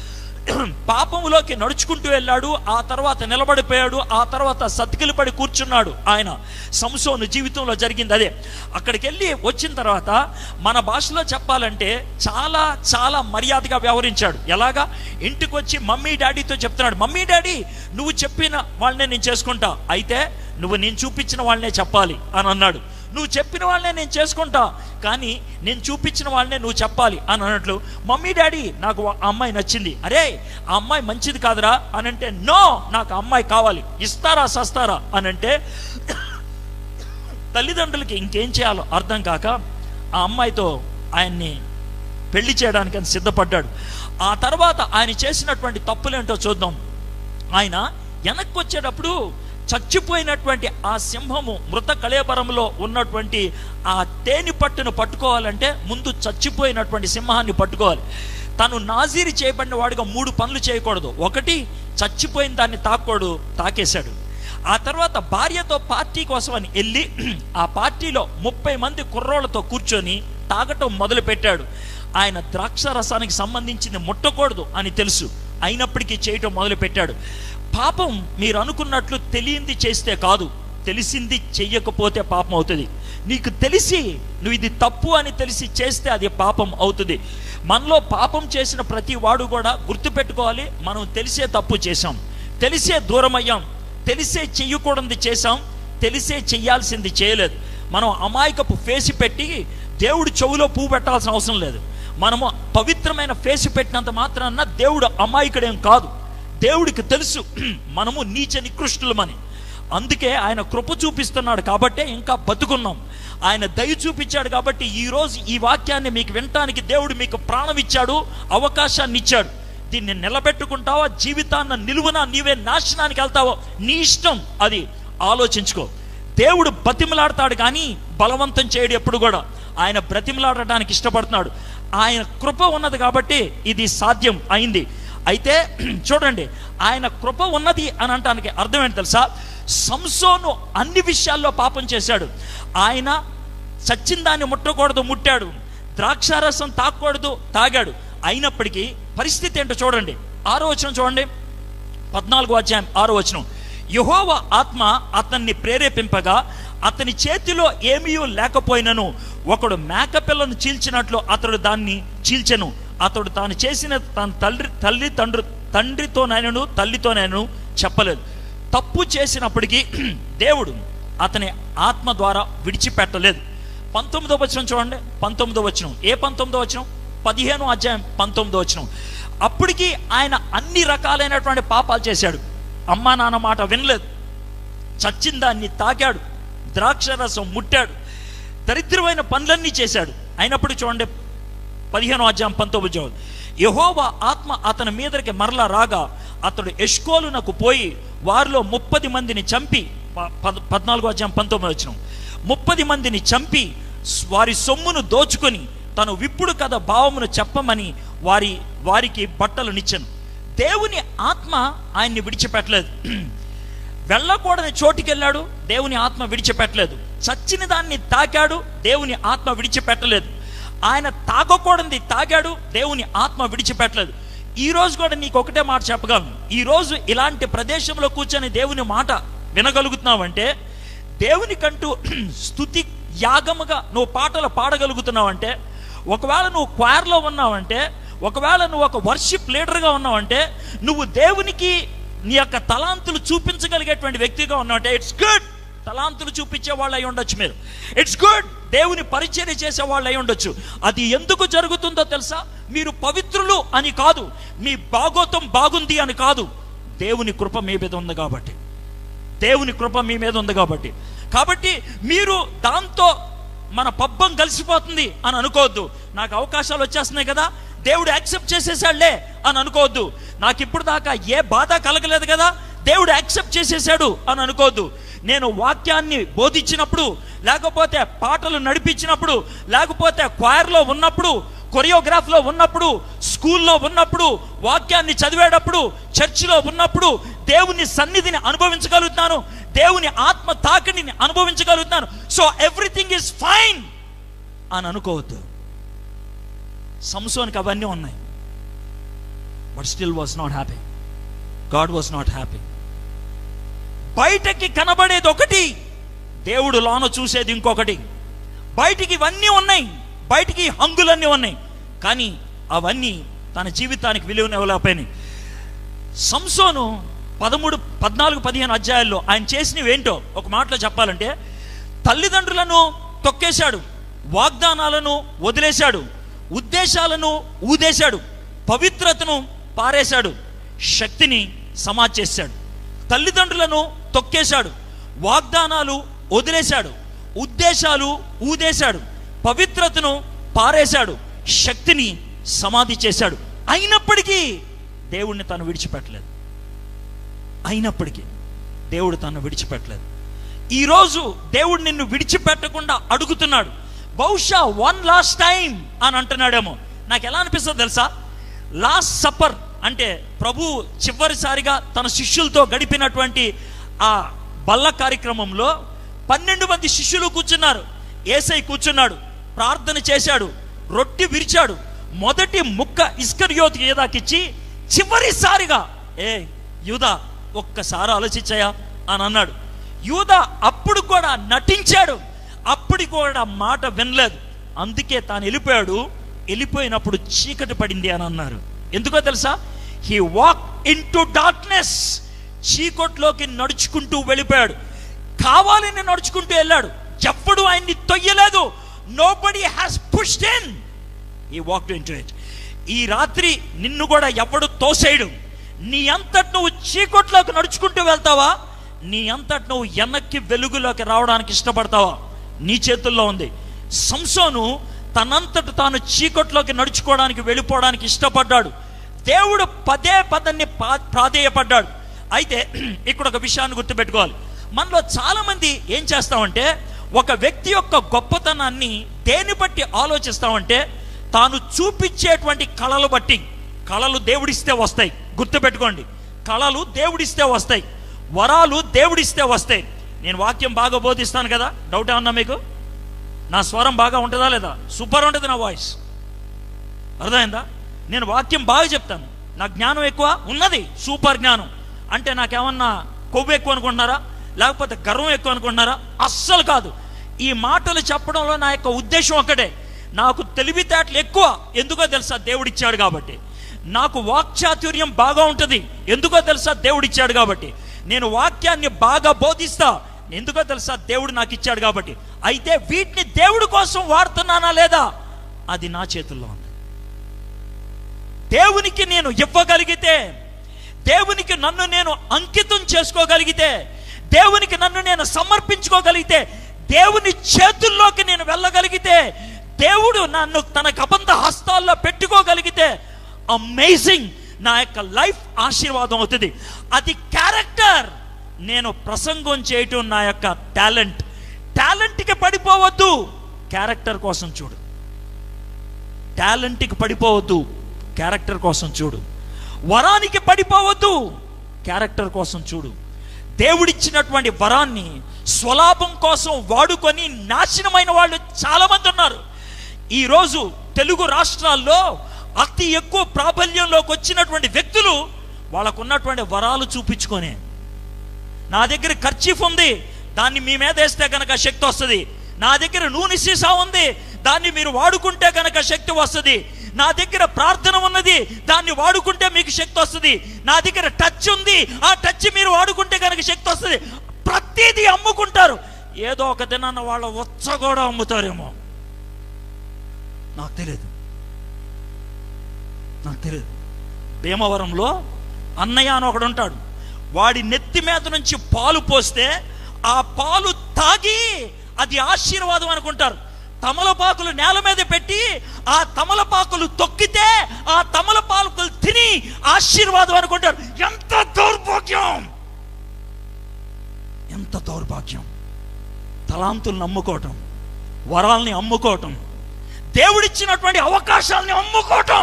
పాపములోకి నడుచుకుంటూ వెళ్ళాడు, ఆ తర్వాత నిలబడిపోయాడు, ఆ తర్వాత సతికిలు పడి కూర్చున్నాడు. ఆయన సంసోను జీవితంలో జరిగింది అదే. అక్కడికి వెళ్ళి వచ్చిన తర్వాత మన భాషలో చెప్పాలంటే చాలా చాలా మర్యాదగా వ్యవహరించాడు. ఎలాగా? ఇంటికి వచ్చి మమ్మీ డాడీతో చెప్తున్నాడు, మమ్మీ డాడీ నువ్వు చెప్పిన వాళ్ళనే నేను చేసుకుంటా, అయితే నువ్వు నేను చూపించిన వాళ్ళనే చెప్పాలి అని అన్నాడు. నువ్వు చెప్పిన వాళ్ళనే నేను చేసుకుంటా, కానీ నేను చూపించిన వాళ్ళనే నువ్వు చెప్పాలి అని అన్నట్లు. మమ్మీ డాడీ నాకు ఆ అమ్మాయి నచ్చింది, అరే ఆ అమ్మాయి మంచిది కాదురా అని అంటే, నో నాకు ఆ అమ్మాయి కావాలి, ఇస్తారా సస్తారా అని అంటే తల్లిదండ్రులకి ఇంకేం చేయాలో అర్థం కాక ఆ అమ్మాయితో ఆయన్ని పెళ్లి చేయడానికి అని సిద్ధపడ్డాడు. ఆ తర్వాత ఆయన చేసినటువంటి తప్పులేంటో చూద్దాం. ఆయన వెనక్కి వచ్చేటప్పుడు చచ్చిపోయినటువంటి ఆ సింహము మృత కళేబరంలో ఉన్నటువంటి ఆ తేనె పట్టును పట్టుకోవాలంటే ముందు చచ్చిపోయినటువంటి సింహాన్ని పట్టుకోవాలి. తను నాజీరి చేయబడిన వాడిగా 3 పనులు చేయకూడదు. ఒకటి, చచ్చిపోయిన దాన్ని తాకూడదు, తాకేశాడు. ఆ తర్వాత భార్యతో పార్టీ కోసం అని వెళ్ళి ఆ పార్టీలో 30 మంది కుర్రోళ్లతో కూర్చొని తాగటం మొదలు పెట్టాడు. ఆయన ద్రాక్ష రసానికి సంబంధించింది ముట్టకూడదు అని తెలుసు, అయినప్పటికీ చేయటం మొదలు పెట్టాడు. పాపం మీరు అనుకున్నట్లు తెలియంది చేస్తే కాదు, తెలిసింది చెయ్యకపోతే పాపం అవుతుంది. నీకు తెలిసి నువ్వు ఇది తప్పు అని తెలిసి చేస్తే అది పాపం అవుతుంది. మనలో పాపం చేసిన ప్రతి వాడు కూడా గుర్తుపెట్టుకోవాలి, మనం తెలిసే తప్పు చేశాం, తెలిసే దూరం అయ్యాం, తెలిసే చెయ్యకూడదు చేశాం, తెలిసే చెయ్యాల్సింది చేయలేదు. మనం అమాయకపు ఫేసి పెట్టి దేవుడు చెవులో పువ్వు పెట్టాల్సిన అవసరం లేదు. మనము పవిత్రమైన ఫేసి పెట్టినంత మాత్రాన దేవుడు అమాయకుడేం కాదు. దేవుడికి తెలుసు మనము నీచ నికృష్టులమని. అందుకే ఆయన కృప చూపిస్తున్నాడు కాబట్టే ఇంకా బతుకున్నాం. ఆయన దయ చూపించాడు కాబట్టి ఈరోజు ఈ వాక్యాన్ని మీకు వినటానికి దేవుడు మీకు ప్రాణం ఇచ్చాడు, అవకాశాన్ని ఇచ్చాడు. దీన్ని నిలబెట్టుకుంటావా, జీవితాన్ని నిలువునా నీవే నాశనానికి వెళ్తావో నీ ఇష్టం, అది ఆలోచించుకో. దేవుడు బతిమలాడతాడు కానీ బలవంతం చేయడు ఎప్పుడు కూడా. ఆయన బ్రతిమలాడటానికి ఇష్టపడుతున్నాడు. ఆయన కృప ఉన్నది కాబట్టి ఇది సాధ్యం అయింది. అయితే చూడండి, ఆయన కృప ఉన్నది అని అనటానికి అర్థం ఏంటి తెలుసా? సంసోను అన్ని విషయాల్లో పాపం చేశాడు. ఆయన చచ్చిన దాన్ని ముట్టకూడదు, ముట్టాడు. ద్రాక్షారసం తాకూడదు, తాగాడు. అయినప్పటికీ పరిస్థితి ఏంటో చూడండి. 6వ వచనం చూడండి, 14వ అధ్యాయం 6వ వచనం. యెహోవా ఆత్మ అతన్ని ప్రేరేపింపగా అతని చేతిలో ఏమీ లేకపోయినను ఒకడు మేకపిల్లను చీల్చినట్లు అతడు దాన్ని చీల్చెను. అతడు తాను చేసిన తన తండ్రితోనైనను తల్లితోనైనను చెప్పలేదు. తప్పు చేసినప్పటికీ దేవుడు అతని ఆత్మ ద్వారా విడిచిపెట్టలేదు. 19వ వచనం చూడండి. 19వ వచనం. ఏ 19వ వచనం? 15వ అధ్యాయం 19వ వచనం. అప్పటికి ఆయన అన్ని రకాలైనటువంటి పాపాలు చేశాడు. అమ్మా నాన్న మాట వినలేదు, చచ్చిన దాన్ని తాకాడు, ద్రాక్షరసం ముట్టాడు, దరిద్రమైన పనులన్నీ చేశాడు. అయినప్పుడు చూడండి 15వ అధ్యాయం 19వ వచనం. యెహోవా ఆత్మ అతని మీదకి మరలా రాగా అతడు ఎష్కోలునకు పోయి వారిలో 30 మందిని చంపి, 14వ అధ్యాయం 19వ వచనం, 30 మందిని చంపి వారి సొమ్మును దోచుకొని తను విప్పుడు కథ భావమును చెప్పమని వారికి బట్టలు నిచ్చెను. దేవుని ఆత్మ ఆయన్ని విడిచిపెట్టలేదు. వెళ్ళకూడని చోటికి వెళ్ళాడు, దేవుని ఆత్మ విడిచిపెట్టలేదు. చచ్చిన దాన్ని తాకాడు, దేవుని ఆత్మ విడిచిపెట్టలేదు. ఆయన తాగకూడనిది తాగాడు, దేవుని ఆత్మ విడిచిపెట్టలేదు. ఈ రోజు కూడా నీకు ఒకటే మాట చెప్పగలను. ఈరోజు ఇలాంటి ప్రదేశంలో కూర్చొని దేవుని మాట వినగలుగుతున్నావంటే, దేవునికంటూ స్తుతి యాగముగా నువ్వు పాటలు పాడగలుగుతున్నావంటే, ఒకవేళ నువ్వు క్వైర్లో ఉన్నావంటే, ఒకవేళ నువ్వు ఒక వర్షిప్ లీడర్గా ఉన్నావంటే, నువ్వు దేవునికి నీ యొక్క తలాంతులు చూపించగలిగేటువంటి వ్యక్తిగా ఉన్నావంటే, ఇట్స్ గుడ్. తలాంతులు చూపించే వాళ్ళు అయి ఉండొచ్చు మీరు, ఇట్స్ గుడ్. దేవుని పరిచర్య చేసే వాళ్ళు అయి ఉండొచ్చు. అది ఎందుకు జరుగుతుందో తెలుసా? మీరు పవిత్రులు అని కాదు, మీ భాగోతం బాగుంది అని కాదు, దేవుని కృప మీ మీద ఉంది కాబట్టి. దేవుని కృప మీ మీద ఉంది కాబట్టి. కాబట్టి మీరు దాంతో మన పబ్బం కలిసిపోతుంది అని అనుకోవద్దు. నాకు అవకాశాలు వచ్చేస్తున్నాయి కదా, దేవుడు యాక్సెప్ట్ చేసేసాడులే అని అనుకోవద్దు. నాకు ఇప్పుడు దాకా ఏ బాధ కలగలేదు కదా, దేవుడు యాక్సెప్ట్ చేసేసాడు అని అనుకోవద్దు. నేను వాక్యాన్ని బోధించినప్పుడు, లేకపోతే పాటలు నడిపించినప్పుడు, లేకపోతే క్వైర్లో ఉన్నప్పుడు, కొరియోగ్రాఫ్లో ఉన్నప్పుడు, స్కూల్లో ఉన్నప్పుడు, వాక్యాన్ని చదివేటప్పుడు, చర్చిలో ఉన్నప్పుడు దేవుని సన్నిధిని అనుభవించగలుగుతాను, దేవుని ఆత్మ తాకిడిని అనుభవించగలుగుతాను. సో ఎవ్రీథింగ్ ఈజ్ ఫైన్ అని అనుకోవద్దు. సంసోనికి అవన్నీ ఉన్నాయి, but still was not happy. God was not happy. బయటకి కనబడేది ఒకటి, దేవుడు లోన చూసేది ఇంకొకటి. బయటికి ఇవన్నీ ఉన్నాయి, బయటికి హంగులన్నీ ఉన్నాయి, కానీ అవన్నీ తన జీవితానికి విలువనివ్వలేకపోయినాయి. సంసోను 13, 14, 15 అధ్యాయాల్లో ఆయన చేసినవి ఏంటో ఒక మాటలో చెప్పాలంటే, తల్లిదండ్రులను తొక్కేశాడు, వాగ్దానాలను వదిలేశాడు, ఉద్దేశాలను ఊదేశాడు, పవిత్రతను పారేశాడు, శక్తిని సమాధి చేశాడు. తల్లిదండ్రులను తొక్కేశాడు, వాగ్దానాలు వదిలేశాడు, ఉద్దేశాలు ఊదేశాడు, పవిత్రతను పారేశాడు, శక్తిని సమాధి చేశాడు. అయినప్పటికీ దేవుడిని తను విడిచిపెట్టలేదు. అయినప్పటికీ దేవుడు తను విడిచిపెట్టలేదు. ఈరోజు దేవుడు నిన్ను విడిచిపెట్టకుండా అడుగుతున్నాడు. బహుశా వన్ లాస్ట్ టైం అని అంటున్నాడేమో. నాకు ఎలా అనిపిస్తుంది తెలుసా? లాస్ట్ సప్పర్ అంటే ప్రభు చివరిసారిగా తన శిష్యులతో గడిపినటువంటి ఆ బల్ల కార్యక్రమంలో 12 మంది శిష్యులు కూర్చున్నారు. యేసయ్య కూర్చున్నాడు, ప్రార్థన చేశాడు, రొట్టె విరిచాడు, మొదటి ముక్క ఇస్కరియోతు యూదాకిచ్చి చివరిసారిగా యూదా ఒక్కసారి ఆలోచించాయా అని అన్నాడు. యూదా అప్పుడు కూడా నటించాడు, అప్పుడు కూడా మాట వినలేదు. అందుకే తాను వెళ్ళిపోయాడు. వెళ్ళిపోయినప్పుడు చీకటి పడింది అని అన్నారు. ఎందుకో తెలుసా? He walk into darkness. చీకట్లోకి నడుచుకుంటూ వెళ్ళిపోయాడు. కావాలని నడుచుకుంటూ వెళ్ళాడు, ఎప్పుడు ఆయన్ని తొయ్యలేదు. Nobody has pushed in, he walked into it. ఈ రాత్రి నిన్ను కూడా ఎవడు తోసేయడు. నీ అంతటి నువ్వు చీకట్లోకి నడుచుకుంటూ వెళ్తావా, నీ అంతటి నువ్వు వెనక్కి వెలుగులోకి రావడానికి ఇష్టపడతావా, నీ చేతుల్లో ఉంది. సంసోను తనంతట తాను చీకట్లోకి నడుచుకోవడానికి వెళ్ళిపోవడానికి ఇష్టపడ్డాడు. దేవుడు పదే పదాన్ని ప్రాధేయపడ్డాడు. అయితే ఇక్కడ ఒక విషయాన్ని గుర్తుపెట్టుకోవాలి. మనలో చాలా మంది ఏం చేస్తామంటే, ఒక వ్యక్తి యొక్క గొప్పతనాన్ని దేని బట్టి ఆలోచిస్తామంటే, తాను చూపించేటువంటి కళలు బట్టి. కళలు దేవుడిస్తే వస్తాయి, గుర్తుపెట్టుకోండి. కళలు దేవుడిస్తే వస్తాయి, వరాలు దేవుడిస్తే వస్తాయి. నేను వాక్యం బాగా బోధిస్తాను కదా, డౌట్ ఏమన్నా మీకు? నా స్వరం బాగా ఉంటుందా లేదా? సూపర్ ఉంటుంది నా వాయిస్, అర్థమైందా? నేను వాక్యం బాగా చెప్తాను, నా జ్ఞానం ఎక్కువ ఉన్నది, సూపర్ జ్ఞానం. అంటే నాకేమన్నా కొవ్వు ఎక్కువ అనుకుంటున్నారా, లేకపోతే గర్వం ఎక్కువ అనుకుంటున్నారా? అస్సలు కాదు. ఈ మాటలు చెప్పడంలో నా యొక్క ఉద్దేశం ఒకటే, నాకు తెలివితేటలు ఎక్కువ, ఎందుకో తెలుసా? దేవుడిచ్చాడు కాబట్టి. నాకు వాక్చాతుర్యం బాగా ఉంటుంది, ఎందుకో తెలుసా? దేవుడిచ్చాడు కాబట్టి. నేను వాక్యాన్ని బాగా బోధిస్తా, ఎందుకో తెలుసా? దేవుడు నాకు ఇచ్చాడు కాబట్టి. అయితే వీటిని దేవుడి కోసం వాడుతున్నానా లేదా, అది నా చేతుల్లో ఉంది. దేవునికి నేను ఇవ్వగలిగితే, దేవునికి నన్ను నేను అంకితం చేసుకోగలిగితే, దేవునికి నన్ను నేను సమర్పించుకోగలిగితే, దేవుని చేతుల్లోకి నేను వెళ్ళగలిగితే, దేవుడు నన్ను తన కబంధ హస్తాల్లో పెట్టుకోగలిగితే, అమేజింగ్, నా యొక్క లైఫ్ ఆశీర్వాదం అవుతుంది. అది క్యారెక్టర్. నేను ప్రసంగం చేయటం నా యొక్క టాలెంట్. టాలెంట్కి పడిపోవద్దు, క్యారెక్టర్ కోసం చూడు. టాలెంట్కి పడిపోవద్దు, క్యారెక్టర్ కోసం చూడు. వరానికి పడిపోవద్దు, క్యారెక్టర్ కోసం చూడు. దేవుడిచ్చినటువంటి వరాన్ని స్వలాభం కోసం వాడుకొని నాశనమైన వాళ్ళు చాలామంది ఉన్నారు. ఈరోజు తెలుగు రాష్ట్రాల్లో అతి ఎక్కువ ప్రాబల్యంలోకి వచ్చినటువంటి వ్యక్తులు వాళ్ళకు ఉన్నటువంటి వరాలు చూపించుకొని, నా దగ్గర కర్చీఫ్ ఉంది, దాన్ని మీ మీద వేస్తే కనుక శక్తి వస్తుంది. నా దగ్గర నూనె సీసా ఉంది, దాన్ని మీరు వాడుకుంటే కనుక శక్తి వస్తుంది. నా దగ్గర ప్రార్థన ఉన్నది, దాన్ని వాడుకుంటే మీకు శక్తి వస్తుంది. నా దగ్గర టచ్ ఉంది, ఆ టచ్ మీరు వాడుకుంటే కనుక శక్తి వస్తుంది. ప్రతిదీ అమ్ముకుంటారు. ఏదో ఒక దినాన్న వాళ్ళ వచ్చ కూడా అమ్ముతారేమో, నాకు తెలియదు. భీమవరంలో అన్నయ్య అని ఒకడు ఉంటాడు. వాడి నెత్తి మీద నుంచి పాలు పోస్తే ఆ పాలు తాగి అది ఆశీర్వాదం అనుకుంటారు. తమలపాకులు నేల మీద పెట్టి ఆ తమలపాకులు తొక్కితే ఆ తమలపాకులు తిని ఆశీర్వాదం అనుకుంటారు. ఎంత దౌర్భాగ్యం, ఎంత దౌర్భాగ్యం. తలాంతుల్ని అమ్ముకోవటం, వరాల్ని అమ్ముకోవటం, దేవుడిచ్చినటువంటి అవకాశాలని అమ్ముకోవటం.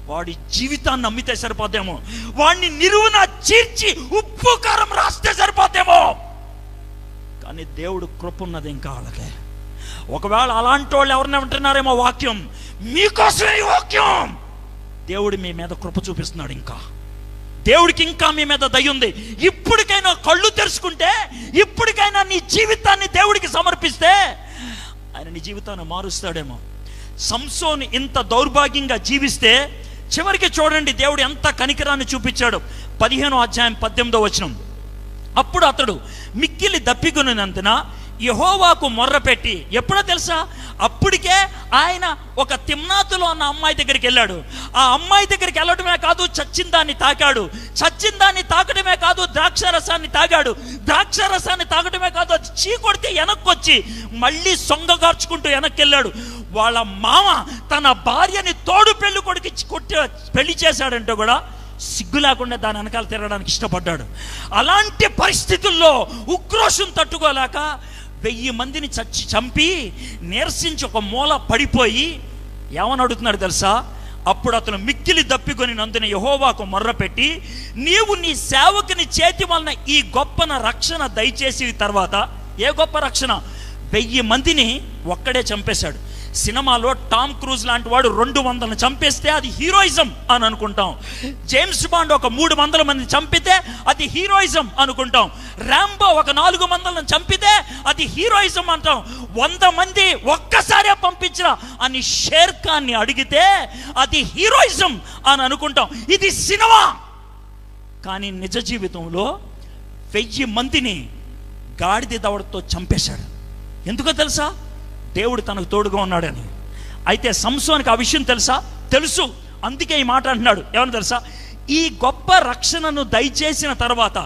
వాడి జీవితాన్ని అమ్మితే సరిపోద్దేమో, వాడిని నిలువున చీల్చి ఉప్పు కారం రాస్తే సరిపోద్దేమో. కానీ దేవుడు కృప ఉన్నది ఇంకా వాళ్ళకే. ఒకవేళ అలాంటి వాళ్ళు ఎవరిని వింటున్నారేమో వాక్యం, మీకోసమే ఈ వాక్యం. దేవుడు మీ మీద కృప చూపిస్తున్నాడు. ఇంకా దేవుడికి ఇంకా మీ మీద దయ ఉంది. ఇప్పటికైనా కళ్ళు తెరుచుకుంటే, ఇప్పటికైనా నీ జీవితాన్ని దేవుడికి సమర్పిస్తే ఆయన నీ జీవితాన్ని మారుస్తాడేమో. సంసోను ఇంత దౌర్భాగ్యంగా జీవిస్తే చివరికి చూడండి దేవుడు ఎంత కనికరాన్ని చూపించాడు. 15వ అధ్యాయం 18వ వచనం. అప్పుడు అతడు మిక్కిలి దప్పికొనినందున యెహోవాకు మొర్రపెట్టి, ఎప్పుడో తెలుసా? అప్పటికే ఆయన ఒక తిమ్నాతులో ఉన్న అమ్మాయి దగ్గరికి వెళ్ళాడు. ఆ అమ్మాయి దగ్గరికి వెళ్ళడమే కాదు, చచ్చిన దాన్ని తాకాడు. చచ్చిన దాన్ని తాకడమే కాదు, ద్రాక్షారసాన్ని తాగాడు. ద్రాక్షారసాన్ని తాగడమే కాదు, అది చీకొడితే వెనక్కొచ్చి మళ్ళీ సొంగగార్చుకుంటూ వెనక్కి వెళ్ళాడు. వాళ్ళ మామ తన భార్యని తోడు పెళ్లి కొడుకు కొట్టి పెళ్లి చేశాడంటే కూడా సిగ్గు లేకుండా దాని వెనకాల తిరగడానికి ఇష్టపడ్డాడు. అలాంటి పరిస్థితుల్లో ఉక్రోషం తట్టుకోలేక 1000 మందిని చంపి నిరసించి ఒక మూల పడిపోయి ఏమని అడుగుతున్నాడు తెలుసా? అప్పుడు అతను మిక్కిలి దప్పికొని నందున యెహోవాకు మొర్రపెట్టి, నీవు నీ సేవకుని చేతి వలన ఈ గొప్పన రక్షణ దయచేసి తర్వాత. ఏ గొప్ప రక్షణ? 1000 మందిని ఒక్కడే చంపేశాడు. సినిమాలో టామ్ క్రూజ్ లాంటి వాడు 200 చంపేస్తే అది హీరోయిజం అని అనుకుంటాం. జేమ్స్ బాండ్ ఒక 300 మందిని చంపితే అది హీరోయిజం అనుకుంటాం. ర్యాంబో ఒక 400 చంపితే అది హీరోయిజం అంటాం. 100 మంది ఒక్కసారే పంపించరా అని షేర్ ఖాన్ని అడిగితే అది హీరోయిజం అని అనుకుంటాం. ఇది సినిమా. కానీ నిజ జీవితంలో 1000 మందిని గాడిద దవడతో చంపేశాడు. ఎందుకో తెలుసా? దేవుడు తనకు తోడుగా ఉన్నాడని. అయితే సంసోనికి ఆ విషయం తెలుసు. అందుకే ఈ మాట అంటున్నాడు. ఏమని తెలుసా? ఈ గొప్ప రక్షణను దయచేసిన తర్వాత,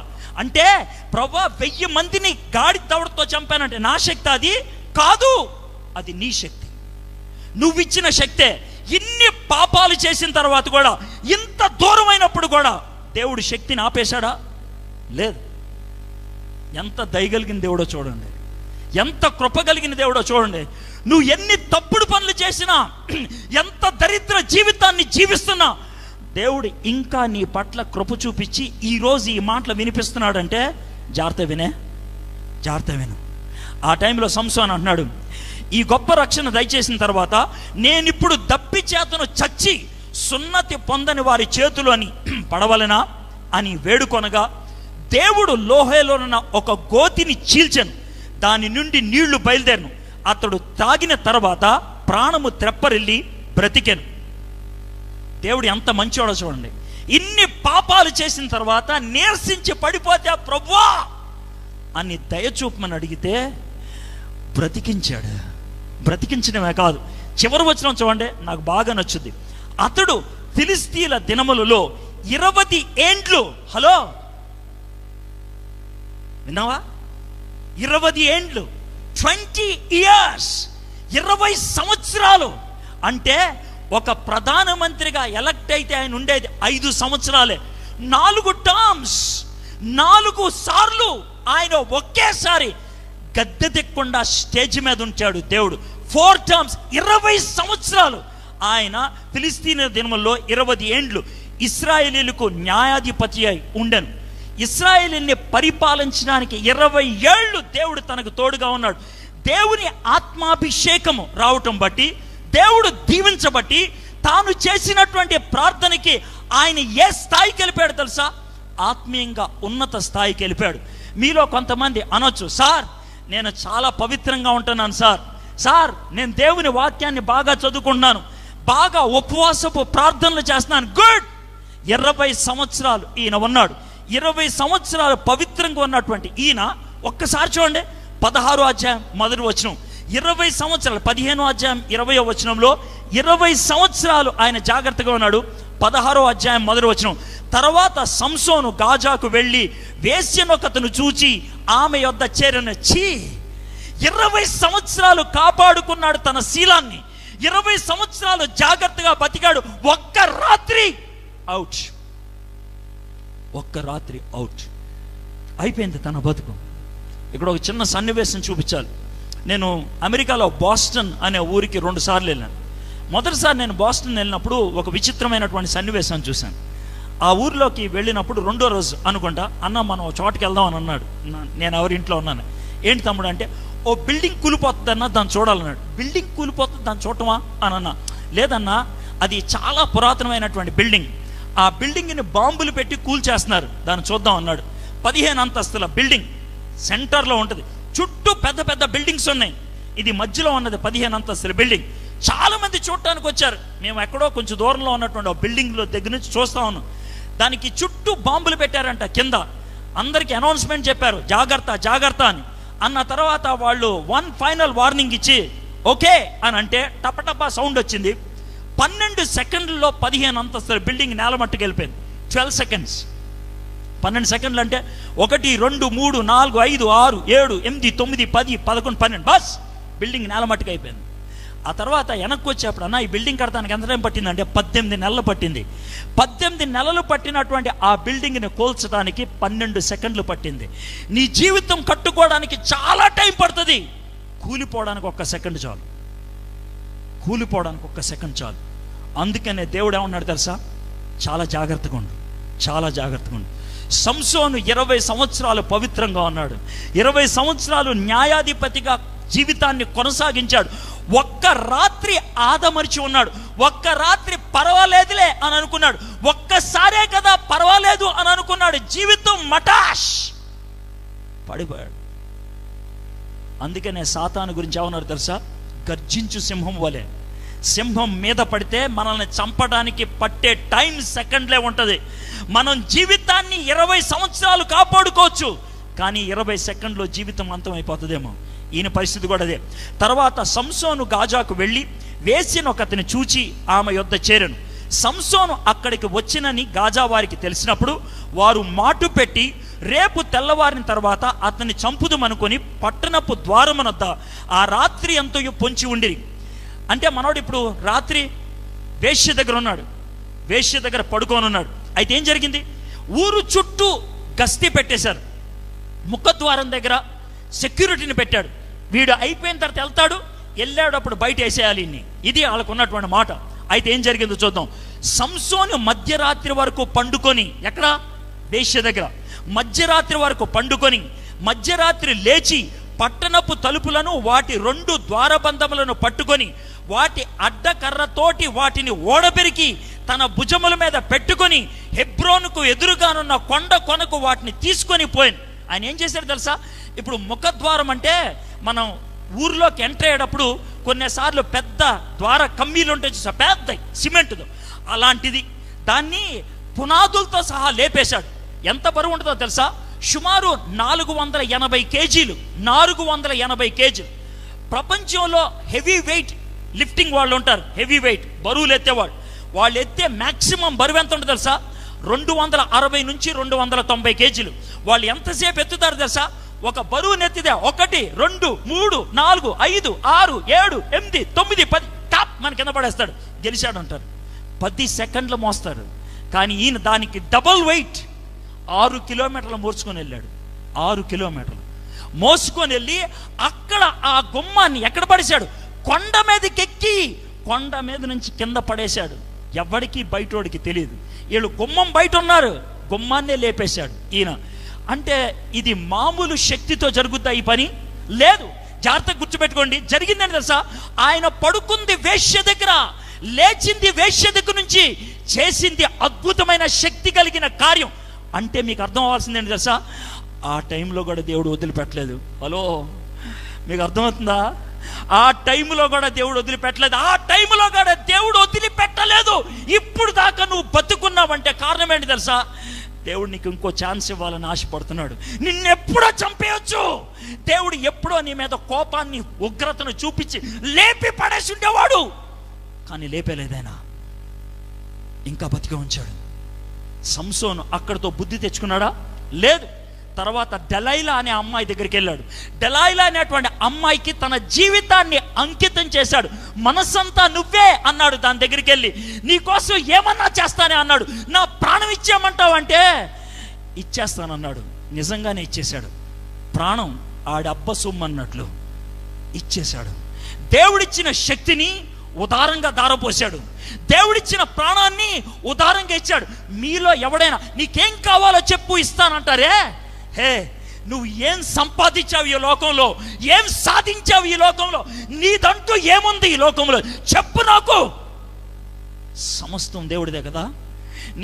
అంటే ప్రభువా 1000 మందిని గాడి దవడతో చంపానంటే నా శక్తి అది కాదు, అది నీ శక్తి, నువ్విచ్చిన శక్తే. ఇన్ని పాపాలు చేసిన తర్వాత కూడా, ఇంత దూరమైనప్పుడు కూడా దేవుడు శక్తిని ఆపేశాడా? లేదు. ఎంత దయగలిగిన దేవుడో చూడండి, ఎంత కృప కలిగిన దేవుడో చూడండి. నువ్వు ఎన్ని తప్పుడు పనులు చేసినా, ఎంత దరిద్ర జీవితాన్ని జీవిస్తున్నా, దేవుడు ఇంకా నీ పట్ల కృప చూపించి ఈరోజు ఈ మాటలు వినిపిస్తున్నాడంటే జాగ్రత్త విను. ఆ టైంలో సంసోను అంటున్నాడు, ఈ గొప్ప రక్షణ దయచేసిన తర్వాత నేనిప్పుడు దప్పి చేతను చచ్చి సున్నతి పొందని వారి చేతులోని పడవలనా అని వేడుకొనగా, దేవుడు లోహేలోనున్న ఒక గోతిని చీల్చెను, దాని నుండి నీళ్లు బయలుదేరను. అతడు తాగిన తర్వాత ప్రాణము త్రెప్పరిల్లి బ్రతికెను. దేవుడు ఎంత మంచివాడో చూడండి. ఇన్ని పాపాలు చేసిన తర్వాత నీరసించి పడిపోతే ప్రభువా అని దయచూపమని అడిగితే బ్రతికించాడు. బ్రతికించడమే కాదు, చివరి వచనం చూడండి, నాకు బాగా నచ్చుద్ది. అతడు ఫిలిస్తీన్ల దినములలో 20 ఏండ్లు, హలో విన్నావా, 20 ఏండ్లు, 20 years, 20 సంవత్సరాలు. అంటే ఒక ప్రధానమంత్రిగా ఎలక్ట్ అయితే ఆయన ఉండేది 5 సంవత్సరాలే. 4 టర్మ్స్, 4 సార్లు ఆయన ఒకేసారి గద్దె దిక్కుండా స్టేజ్ మీద ఉంచాడు దేవుడు. 4 టర్మ్స్, 20 సంవత్సరాలు ఆయన ఫిలిస్తీన్ల దినముల్లో 20 ఏండ్లు ఇశ్రాయేలీలకు న్యాయాధిపతి అయి ఉండెను. ఇశ్రాయేలీని పరిపాలించడానికి 20 ఏళ్ళు దేవుడు తనకు తోడుగా ఉన్నాడు. దేవుని ఆత్మాభిషేకము రావటం బట్టి, దేవుడు దీవించబట్టి, తాను చేసినటువంటి ప్రార్థనకి ఆయన ఏ స్థాయికి వెళ్ళిపోయాడు తెలుసా? ఆత్మీయంగా ఉన్నత స్థాయికి వెళ్ళిపోయాడు. మీలో కొంతమంది అనొచ్చు, సార్ నేను చాలా పవిత్రంగా ఉంటున్నాను సార్ నేను దేవుని వాక్యాన్ని బాగా చదువుకుంటున్నాను, బాగా ఉపవాసపు ప్రార్థనలు చేస్తున్నాను. గుడ్. 20 సంవత్సరాలు ఈయన ఉన్నాడు. 20 సంవత్సరాలు పవిత్రంగా ఉన్నటువంటి ఈయన ఒక్కసారి చూడండి, 16వ అధ్యాయం మొదటి వచనం, 20 సంవత్సరాలు, 15వ అధ్యాయం 20వ వచనంలో 20 సంవత్సరాలు ఆయన జాగ్రత్తగా ఉన్నాడు. 16వ అధ్యాయం మొదటి వచనం, తర్వాత సంసోను గాజాకు వెళ్ళి వేశ్యనొకతను చూచి ఆమె యొద్ద చేరిన. 20 సంవత్సరాలు కాపాడుకున్నాడు తన శీలాన్ని, 20 సంవత్సరాలు జాగ్రత్తగా బతికాడు. ఒక్క రాత్రి అవుట్, ఒక్క రాత్రి అవుట్ అయిపోయింది తన బతుకు. ఇక్కడ ఒక చిన్న సన్నివేశం చూపించాలి. నేను అమెరికాలో బాస్టన్ అనే ఊరికి 2 సార్లు వెళ్ళాను. మొదటిసారి నేను బాస్టన్ వెళ్ళినప్పుడు ఒక విచిత్రమైనటువంటి సన్నివేశాన్ని చూశాను. ఆ ఊరిలోకి వెళ్ళినప్పుడు 2వ రోజు అనుకుంటా, అన్న మనం ఒక చోటుకి వెళ్దాం అని అన్నాడు. నేను ఎవరింట్లో ఉన్నాను. ఏంటి తమ్ముడు అంటే, ఓ బిల్డింగ్ కూలిపోతుంది అన్న, దాన్ని చూడాలన్నాడు. బిల్డింగ్ కూలిపోతుంది, దాన్ని చూడటమా అని అన్నా. లేదన్నా, అది చాలా పురాతనమైనటువంటి బిల్డింగ్, ఆ బిల్డింగ్ని బాంబులు పెట్టి కూల్చేస్తున్నారు, దాన్ని చూద్దాం అన్నాడు. 15 అంతస్తుల బిల్డింగ్ సెంటర్లో ఉంటుంది, చుట్టూ పెద్ద పెద్ద బిల్డింగ్స్ ఉన్నాయి, ఇది మధ్యలో ఉన్నది 15 అంతస్తుల బిల్డింగ్. చాలా మంది చూడటానికి వచ్చారు. మేము ఎక్కడో కొంచెం దూరంలో ఉన్నటువంటి ఆ బిల్డింగ్లో దగ్గర నుంచి చూస్తా ఉన్నాం. దానికి చుట్టూ బాంబులు పెట్టారంట కింద. అందరికీ అనౌన్స్మెంట్ చెప్పారు, జాగ్రత్త జాగ్రత్త అని. అన్న తర్వాత వాళ్ళు 1 ఫైనల్ వార్నింగ్ ఇచ్చి ఓకే అని అంటే టపటపా సౌండ్ వచ్చింది. 12 సెకండ్లలో 15 అంతస్తుల బిల్డింగ్ నేలమట్టుకు వెళ్ళిపోయింది. 12 సెకండ్స్, 12 సెకండ్లు అంటే 1 2 3 4 5 6 7 8 9 10 11 12 బస్ బిల్డింగ్ నేలమట్టుకు అయిపోయింది. ఆ తర్వాత వెనక్కి వచ్చేప్పుడు, అన్న ఈ బిల్డింగ్ కడతానికి ఎంత టైం పట్టిందంటే 18 నెలలు పట్టింది. 18 నెలలు పట్టినటువంటి ఆ బిల్డింగ్ని కోల్చడానికి 12 సెకండ్లు పట్టింది. నీ జీవితం కట్టుకోవడానికి చాలా టైం పడుతుంది, కూలిపోవడానికి 1 సెకండ్ చాలు, కూలిపోవడానికి 1 సెకండ్ చాలు. అందుకనే దేవుడు ఏమన్నాడు తెలుసా? చాలా జాగ్రత్తగా ఉండు, చాలా జాగ్రత్తగా ఉండు. సంసోను 20 సంవత్సరాలు పవిత్రంగా ఉన్నాడు, 20 సంవత్సరాలు న్యాయాధిపతిగా జీవితాన్ని కొనసాగించాడు. ఒక్క రాత్రి ఆదమరిచి ఉన్నాడు, ఒక్క రాత్రి పర్వాలేదులే అని అనుకున్నాడు, ఒక్కసారే కదా పర్వాలేదు అని అనుకున్నాడు. జీవితం మటాష్ పడిపోయాడు. అందుకనే సాతాను గురించి ఏమన్నారు తెలుసా? గర్జించు సింహం వలె. సింహం మీద పడితే మనల్ని చంపడానికి పట్టే టైం సెకండ్లే ఉంటుంది. మనం జీవితాన్ని 20 సంవత్సరాలు కాపాడుకోవచ్చు, కానీ 20 సెకండ్లో జీవితం అంతమైపోతుందేమో. ఈయన పరిస్థితి కూడా అదే. తర్వాత సంసోను గాజాకు వెళ్ళి వేసిన ఒకతిని చూచి ఆమె యొద్ద చేరెను. సంసోను అక్కడికి వచ్చినని గాజా వారికి తెలిసినప్పుడు వారు మాటు పెట్టి రేపు తెల్లవారిన తర్వాత అతన్ని చంపుదుమనుకొని పట్టణపు ద్వారమునొద్ద ఆ రాత్రి అంతయు పొంచి ఉండిరి. అంటే మనోడు ఇప్పుడు రాత్రి వేశ్య దగ్గర ఉన్నాడు, వేశ్య దగ్గర పడుకొని ఉన్నాడు. అయితే ఏం జరిగింది? ఊరు చుట్టూ గస్తీ పెట్టేశారు, ముఖద్వారం దగ్గర సెక్యూరిటీని పెట్టాడు. వీడు అయిపోయిన తర్వాత వెళ్తాడు, వెళ్ళాడు అప్పుడు బయట వేసేయాలి. ఇది వాళ్ళకు ఉన్నటువంటి మాట. అయితే ఏం జరిగిందో చూద్దాం. సంసోను మధ్యరాత్రి వరకు పండుకొని, ఎక్కడ? వేశ్య దగ్గర. మధ్యరాత్రి వరకు పండుకొని మధ్యరాత్రి లేచి పట్టణపు తలుపులను వాటి 2 ద్వారబంధములను పట్టుకొని వాటి అడ్డకర్రతోటి వాటిని ఓడబెరికి తన భుజముల మీద పెట్టుకొని హెబ్రోనుకు ఎదురుగానున్న కొండ కొనకు వాటిని తీసుకొని పోయాను. ఆయన ఏం చేశాడు తెలుసా? ఇప్పుడు ముఖద్వారం అంటే మనం ఊర్లోకి ఎంటర్ అయ్యేటప్పుడు కొన్నిసార్లు పెద్ద ద్వార కమ్మీలు ఉంటాయి చూసా, పెద్ద సిమెంట్తో, అలాంటిది. దాన్ని పునాదులతో సహా లేపేశాడు. ఎంత బరువు ఉంటుందో తెలుసా? సుమారు 480 కేజీలు. 480 కేజీలు. ప్రపంచంలో హెవీ వెయిట్ లిఫ్టింగ్ వాళ్ళు ఉంటారు, హెవీ వెయిట్ బరువులు ఎత్తేవాళ్ళు. వాళ్ళు ఎత్తే మ్యాక్సిమం బరువు ఎంత ఉంటుంది తెలుసా? 260 నుంచి 290 కేజీలు. వాళ్ళు ఎంతసేపు ఎత్తుతారు తెలుసా? ఒక బరువు నెత్తిదే 1 2 3 4 5 6 7 8 9 10 టాప్ మన కింద పడేస్తాడు. గెలిచాడు అంటారు. 10 సెకండ్లు మోస్తాడు. కానీ ఈయన దానికి డబుల్ వెయిట్ 6 కిలోమీటర్లు మోసుకొని వెళ్ళాడు. 6 కిలోమీటర్లు మోసుకొని వెళ్ళి అక్కడ ఆ గుమ్మాన్ని ఎక్కడ పడేశాడు? కొండ మీదకి ఎక్కి కొండ మీద నుంచి కింద పడేశాడు. ఎవరికి బయటోడికి తెలియదు. వీళ్ళు గుమ్మం బయట ఉన్నారు, గుమ్మాన్నే లేపేశాడు ఈయన. అంటే ఇది మామూలు శక్తితో జరుగుద్దా ఈ పని? లేదు. జాగ్రత్తగా గుర్తుపెట్టుకోండి. జరిగిందని తెలుసా? ఆయన పడుకుంది వేశ్య దగ్గర, లేచింది వేశ్య దగ్గర నుంచి, చేసింది అద్భుతమైన శక్తి కలిగిన కార్యం. అంటే మీకు అర్థం అవ్వాల్సింది ఏంటి తెలుసా? ఆ టైంలో కూడా దేవుడు వదిలిపెట్టలేదు. హలో, మీకు అర్థమవుతుందా? ఆ టైంలో కూడా దేవుడు వదిలిపెట్టలేదు. ఆ టైంలో కూడా దేవుడు వదిలిపెట్టలేదు. ఇప్పుడు దాకా నువ్వు బతుకున్నావంటే కారణం ఏంటి తెలుసా? దేవుడు నీకు ఇంకో ఛాన్స్ ఇవ్వాలని ఆశపడుతున్నాడు. నిన్నెప్పుడో చంపేయచ్చు. దేవుడు ఎప్పుడో నీ మీద కోపాన్ని, ఉగ్రతను చూపించి లేపి పడేసి ఉండేవాడు. కానీ లేపేలేదైనా, ఇంకా బతికే ఉంచాడు. సంసోను అక్కడితో బుద్ధి తెచ్చుకున్నాడా? లేదు. తర్వాత డెలైలా అనే అమ్మాయి దగ్గరికి వెళ్ళాడు. డెలైలా అనేటువంటి అమ్మాయికి తన జీవితాన్ని అంకితం చేశాడు. మనసంతా నువ్వే అన్నాడు. దాని దగ్గరికి వెళ్ళి నీకోసం ఏమన్నా చేస్తానే అన్నాడు. నా ప్రాణం ఇచ్చేయమంటావంటే ఇచ్చేస్తానన్నాడు. నిజంగానే ఇచ్చేశాడు. ప్రాణం ఆడి అబ్బ సొమ్మన్నట్లు ఇచ్చేశాడు. దేవుడిచ్చిన శక్తిని ఉదారంగా దారపోశాడు. దేవుడిచ్చిన ప్రాణాన్ని ఉదారంగా ఇచ్చాడు. మీలో ఎవడైనా నీకేం కావాలో చెప్పు ఇస్తానంటారే, హే, నువ్వు ఏం సంపాదించావు ఈ లోకంలో, ఏం సాధించావు ఈ లోకంలో, నీదంటూ ఏముంది ఈ లోకంలో చెప్పు నాకు. సమస్తం దేవుడిదే కదా.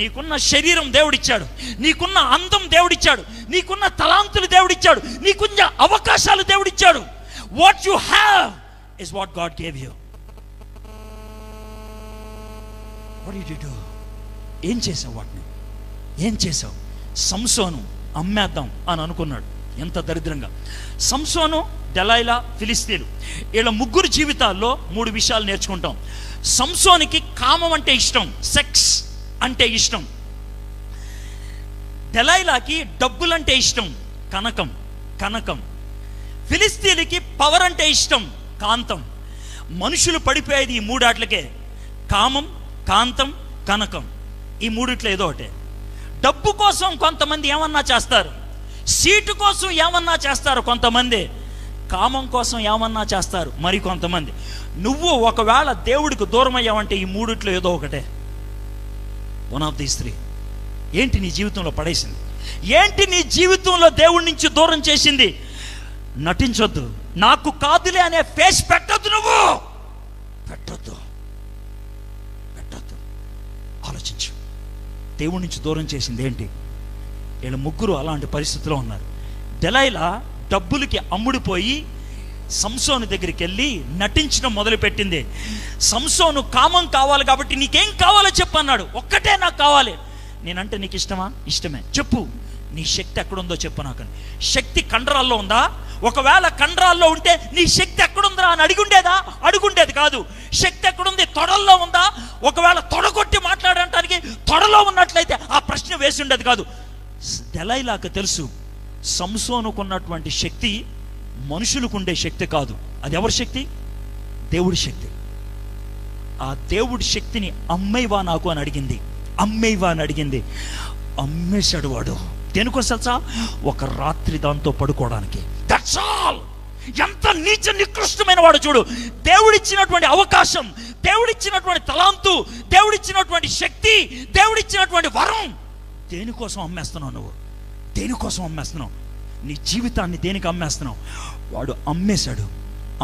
నీకున్న శరీరం దేవుడిచ్చాడు, నీకున్న అందం దేవుడిచ్చాడు, నీకున్న తలాంతులు దేవుడిచ్చాడు, నీకున్న అవకాశాలు దేవుడిచ్చాడు. What you have is what God gave you. What did you do? ఏం చేసావు? వాటిని ఏం చేసావు? సంసోను అమ్మేద్దాం అని అనుకున్నాడు. ఎంత దరిద్రంగా! సంసోను, డెలైలా, ఫిలిస్తీన్లు, వీళ్ళ ముగ్గురు జీవితాల్లో 3 విషయాలు నేర్చుకుంటాం. సంసోనికి కామం అంటే ఇష్టం, సెక్స్ అంటే ఇష్టం. డెలైలాకి డబ్బులంటే ఇష్టం, కనకం. ఫిలిస్తీన్లకి పవర్ అంటే ఇష్టం, కాంతం. మనుషులు పడిపోయేది ఈ 3 ఆటలకే: కామం, కాంతం, కనకం. ఈ 3 ఏదో ఒకటే. డబ్బు కోసం కొంతమంది ఏమన్నా చేస్తారు, సీటు కోసం ఏమన్నా చేస్తారు కొంతమంది, కామం కోసం ఏమన్నా చేస్తారు మరి కొంతమంది. నువ్వు ఒకవేళ దేవుడికి దూరం అయ్యావంటే ఈ 3 ఏదో ఒకటే. One of these 3. ఏంటి నీ జీవితంలో పడేసింది? ఏంటి నీ జీవితంలో దేవుడి నుంచి దూరం చేసింది? నటించొద్దు. నాకు కాదులే అనే ఫేస్ పెట్టొద్దు. నువ్వు పెట్టొద్దు. ఆలోచించు. దేవుడి నుంచి దూరం చేసింది ఏంటి? వీళ్ళ ముగ్గురు అలాంటి పరిస్థితిలో ఉన్నారు. డెలైలా డబ్బులకి అమ్ముడిపోయి సంసోను దగ్గరికి వెళ్ళి నటించడం మొదలుపెట్టింది. సంసోను కామం కావాలి కాబట్టి నీకేం కావాలో చెప్పు అన్నాడు. ఒక్కటే నాకు కావాలి. నేనంటే నీకు ఇష్టమా? ఇష్టమే. చెప్పు, నీ శక్తి ఎక్కడుందో చెప్పు నాకు. శక్తి కండరాల్లో ఉందా? ఒకవేళ కండరాల్లో ఉంటే నీ శక్తి ఎక్కడుందా అని అడుగుండేది కాదు. శక్తి ఎక్కడుంది? తొడల్లో ఉందా? ఒకవేళ తొడగొట్టి మాట్లాడటానికి తొడలో ఉన్నట్లయితే ఆ ప్రశ్న వేసి ఉండేది కాదు. డెలైలాకు తెలుసు, సంసోనుకున్నటువంటి శక్తి మనుషులకు ఉండే శక్తి కాదు. అది ఎవరి శక్తి? దేవుడి శక్తి. ఆ దేవుడి శక్తిని అమ్మేవా నాకు అని అడిగింది. అమ్మేశాడు వాడు. దేనికోసా? ఒక రాత్రి దాంతో పడుకోవడానికి. That's all. ఎంత నీచ నికృష్టమైన వాడు చూడు. దేవుడిచ్చినటువంటి అవకాశం, దేవుడిచ్చినటువంటి తలాంతు, దేవుడిచ్చినటువంటి శక్తి, దేవుడిచ్చినటువంటి వరం దేనికోసం అమ్మేస్తున్నావు నువ్వు? దేనికోసం అమ్మేస్తున్నావు? నీ జీవితాన్ని దేనికి అమ్మేస్తున్నావు? వాడు అమ్మేశాడు.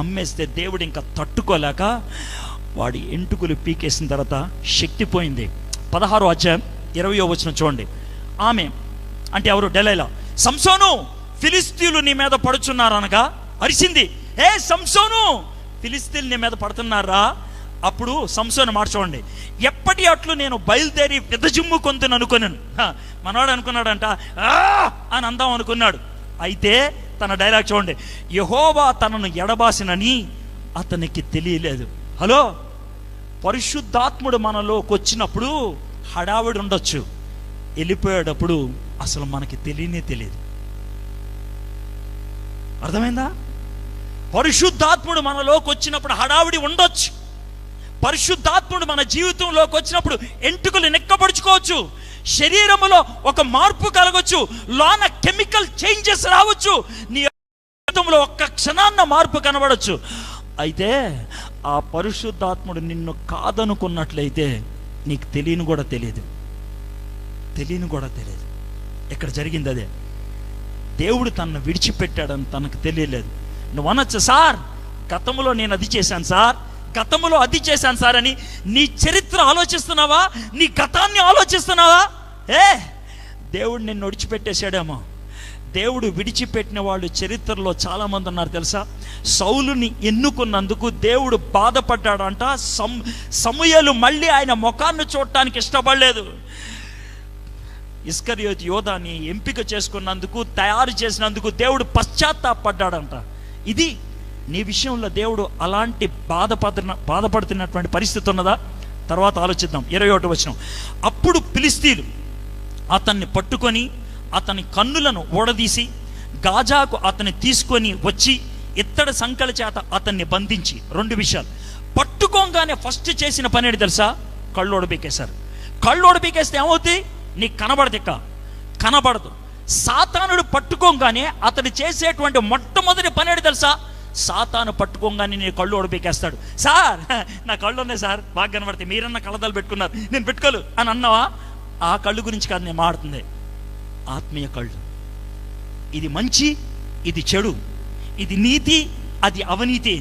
అమ్మేస్తే దేవుడు ఇంకా తట్టుకోలేక వాడి ఎంటుకులు పీకేసిన తర్వాత శక్తి పోయింది. 16వ అధ్యాయం 20వ వచనం చూడండి. ఆమె అంటే ఎవరు? డెలైలా. సంసోను, ఫిలిస్తీయులు నీ మీద పడుచున్నారనగా అరిసింది. ఏ సంసోను, ఫిలిస్తీన్ నీ మీద పడుతున్నారా? అప్పుడు సంసోను మాట చూడండి, ఎప్పటి అట్లు నేను బయలుదేరి విదజిమ్ము కొంతును అనుకున్నాను. మనవాడు అనుకున్నాడంట అని అందాం అనుకున్నాడు. అయితే తన డైలాగ్ చూడండి, యెహోవా తనను ఎడబాసినని అతనికి తెలియలేదు. హలో, పరిశుద్ధాత్ముడు మనలోకి వచ్చినప్పుడు హడావిడి ఉండొచ్చు, వెళ్ళిపోయేటప్పుడు అసలు మనకి తెలియదు. అర్థమైందా? పరిశుద్ధాత్ముడు మనలోకి వచ్చినప్పుడు హడావిడి ఉండొచ్చు. పరిశుద్ధాత్ముడు మన జీవితంలోకి వచ్చినప్పుడు ఎంటుకలు నెక్కపరుచుకోవచ్చు, శరీరములో ఒక మార్పు కలగొచ్చు, లోన కెమికల్ చేంజెస్ రావచ్చు, నీ జీవితంలో ఒక్క క్షణాన్న మార్పు కనబడచ్చు. అయితే ఆ పరిశుద్ధాత్ముడు నిన్ను కాదనుకున్నట్లయితే నీకు తెలియని కూడా తెలియదు. ఇక్కడ జరిగింది అదే. దేవుడు తనను విడిచిపెట్టాడని తనకు తెలియలేదు. నువ్వు అనొచ్చు, సార్ గతంలో నేను అది చేశాను సార్, గతంలో అది చేశాను సార్ అని. నీ చరిత్ర ఆలోచిస్తున్నావా? నీ గతాన్ని ఆలోచిస్తున్నావా? దేవుడు నిన్ను విడిచిపెట్టేశాడేమో. దేవుడు విడిచిపెట్టిన వాళ్ళు చరిత్రలో చాలామంది ఉన్నారు తెలుసా. సౌలుని ఎన్నుకున్నందుకు దేవుడు బాధపడ్డాడంట. సమూయేలు మళ్ళీ ఆయన ముఖాన్ని చూడటానికి ఇష్టపడలేదు. ఇస్కరియోతు యోధాని ఎంపిక చేసుకున్నందుకు, తయారు చేసినందుకు దేవుడు పశ్చాత్తాపడ్డాడంట. ఇది నీ విషయంలో దేవుడు అలాంటి బాధపడుతున్నటువంటి పరిస్థితి ఉన్నదా? తర్వాత ఆలోచిద్దాం. 21వ వచనం, అప్పుడు ఫిలిష్తీయులు అతన్ని పట్టుకొని అతని కన్నులను ఊడదీసి గాజాకు అతన్ని తీసుకొని వచ్చి ఇత్తడి సంకెళ్ళ చేత అతన్ని బంధించి. 2 విషయాలు. పట్టుకోగానే ఫస్ట్ చేసిన పని ఏంటి తెలుసా? కళ్ళు ఓడబీకేశారు. కళ్ళు ఓడబీకేస్తే ఏమవుతుంది? నీకు కనబడదు. సాతానుడు పట్టుకోగానే అతడు చేసేటువంటి మొట్టమొదటి పని ఏంటి తెలుసా? సాతాను పట్టుకోగానే నీ కళ్ళు ఓడబీకేస్తాడు. సార్ నా కళ్ళు ఉన్నాయి సార్, బాగా కనబడతాయి, మీరన్నా కళ్ళదాలు పెట్టుకున్నారు, నేను పెట్టుకోలు అని అన్నావా? ఆ కళ్ళు గురించి కాదు నేను మాట్లాడుతుంది, ఆత్మీయ కళ్ళు. ఇది మంచి, ఇది చెడు, ఇది నీతి, అది అవినీతి,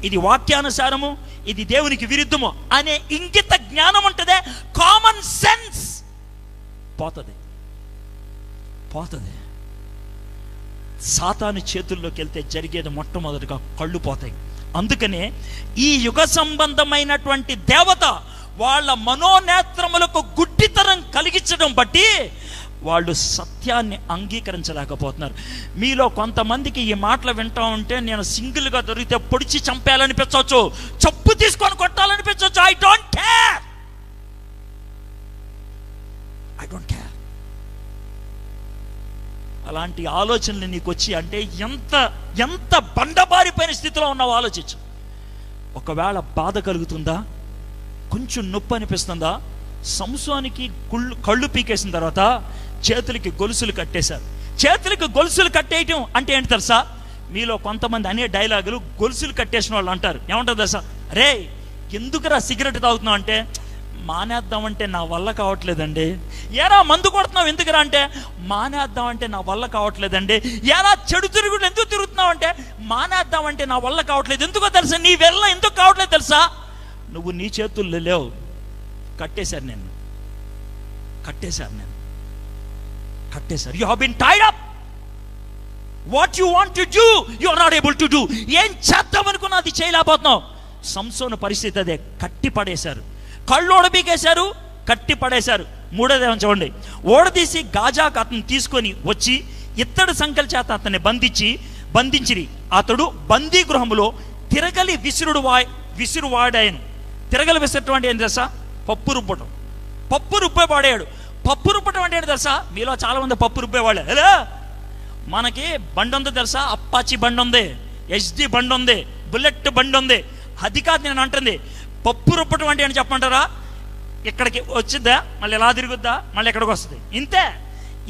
ఇది వాక్యానుసారము, ఇది దేవునికి విరుద్ధము అనే ఇంగిత జ్ఞానం ఉంటుందే, కామన్ సెన్స్ పోతుంది. సాతాను చేతుల్లోకి వెళ్తే జరిగేది మొట్టమొదటిగా కళ్ళు పోతాయి. అందుకనే ఈ యుగ సంబంధమైనటువంటి దేవత వాళ్ళ మనోనేత్రములకు గుడ్డితనం కలిగించడం బట్టి వాళ్ళు సత్యాన్ని అంగీకరించలేకపోతున్నారు. మీలో కొంతమందికి ఈ మాటలు వింటా ఉంటే నేను సింగిల్గా దొరికితే పొడిచి చంపేయాలనిపించవచ్చు, చెప్పు తీసుకొని కొట్టాలనిపించవచ్చు. I don't care. అలాంటి ఆలోచనలు నీకు వచ్చి అంటే ఎంత బండబారిపోయిన స్థితిలో ఉన్నావో ఆలోచించు. ఒకవేళ బాధ కలుగుతుందా? కొంచెం నొప్పి అనిపిస్తుందా? సంసోనికి కళ్ళు పీకేసిన తర్వాత చేతులకి గొలుసులు కట్టేశారు. చేతులకి గొలుసులు కట్టేయటం అంటే ఏంటి తెలుసా? మీలో కొంతమంది అనే డైలాగులు గొలుసులు కట్టేసిన వాళ్ళు అంటారు. ఏమంటారు తెలుసా? రే ఎందుకురా సిగరెట్ తాగుతున్నావు అంటే, మానేద్దామంటే నా వల్ల కావట్లేదండి. ఏరా మందు కొడుతున్నావు ఎందుకురా అంటే, మానేద్దామంటే నా వల్ల కావట్లేదండి. ఏరా చెడు తిరుగుడు ఎందుకు తిరుగుతున్నావు అంటే, మానేద్దామంటే నా వల్ల కావట్లేదు. ఎందుకో తెలుసా? నీ వల్ల ఎందుకు కావట్లేదు తెలుసా? నువ్వు నీ చేతుల్లో లేవు. కట్టేశారు. You have been tied up. What you want to do you are not able to do. ఏం చేద్దాం అనుకున్నా అది చేయలేకపోతున్నావు. సంసోను పరిస్థితి అదే. కట్టి పడేశారు, కళ్ళు ఓడబీకేశారు, కట్టి పడేశారు. 3వ చూడండి, ఓడదీసి గాజాకు అతను తీసుకొని వచ్చి ఇత్తడి సంకెళ్ళ చేత అతన్ని బంధించిరి. అతడు బందీ గృహములో తిరగలి విసురువాడాయను. తిరగలి విసరటం అంటే ఏం తెలుసా? పప్పు రుబ్బే వాడాడు. పప్పు రుబ్బటం అంటే ఏంటి తెలుసా? మీలో చాలా మంది పప్పు రుబ్బేవాళ్ళే. హలో, మనకి బండి ఉంది తెలుసా? అప్పాచి బండి ఉంది, HD బండి ఉంది, బుల్లెట్ బండి ఉంది. అది కాదు నేను అంటుంది. పప్పు రుబ్బటం అంటే ఏంటి చెప్పమంటారా? ఇక్కడికి వచ్చిద్దా, మళ్ళీ ఎలా తిరుగుద్దా, మళ్ళీ ఎక్కడికి వస్తుంది, ఇంతే.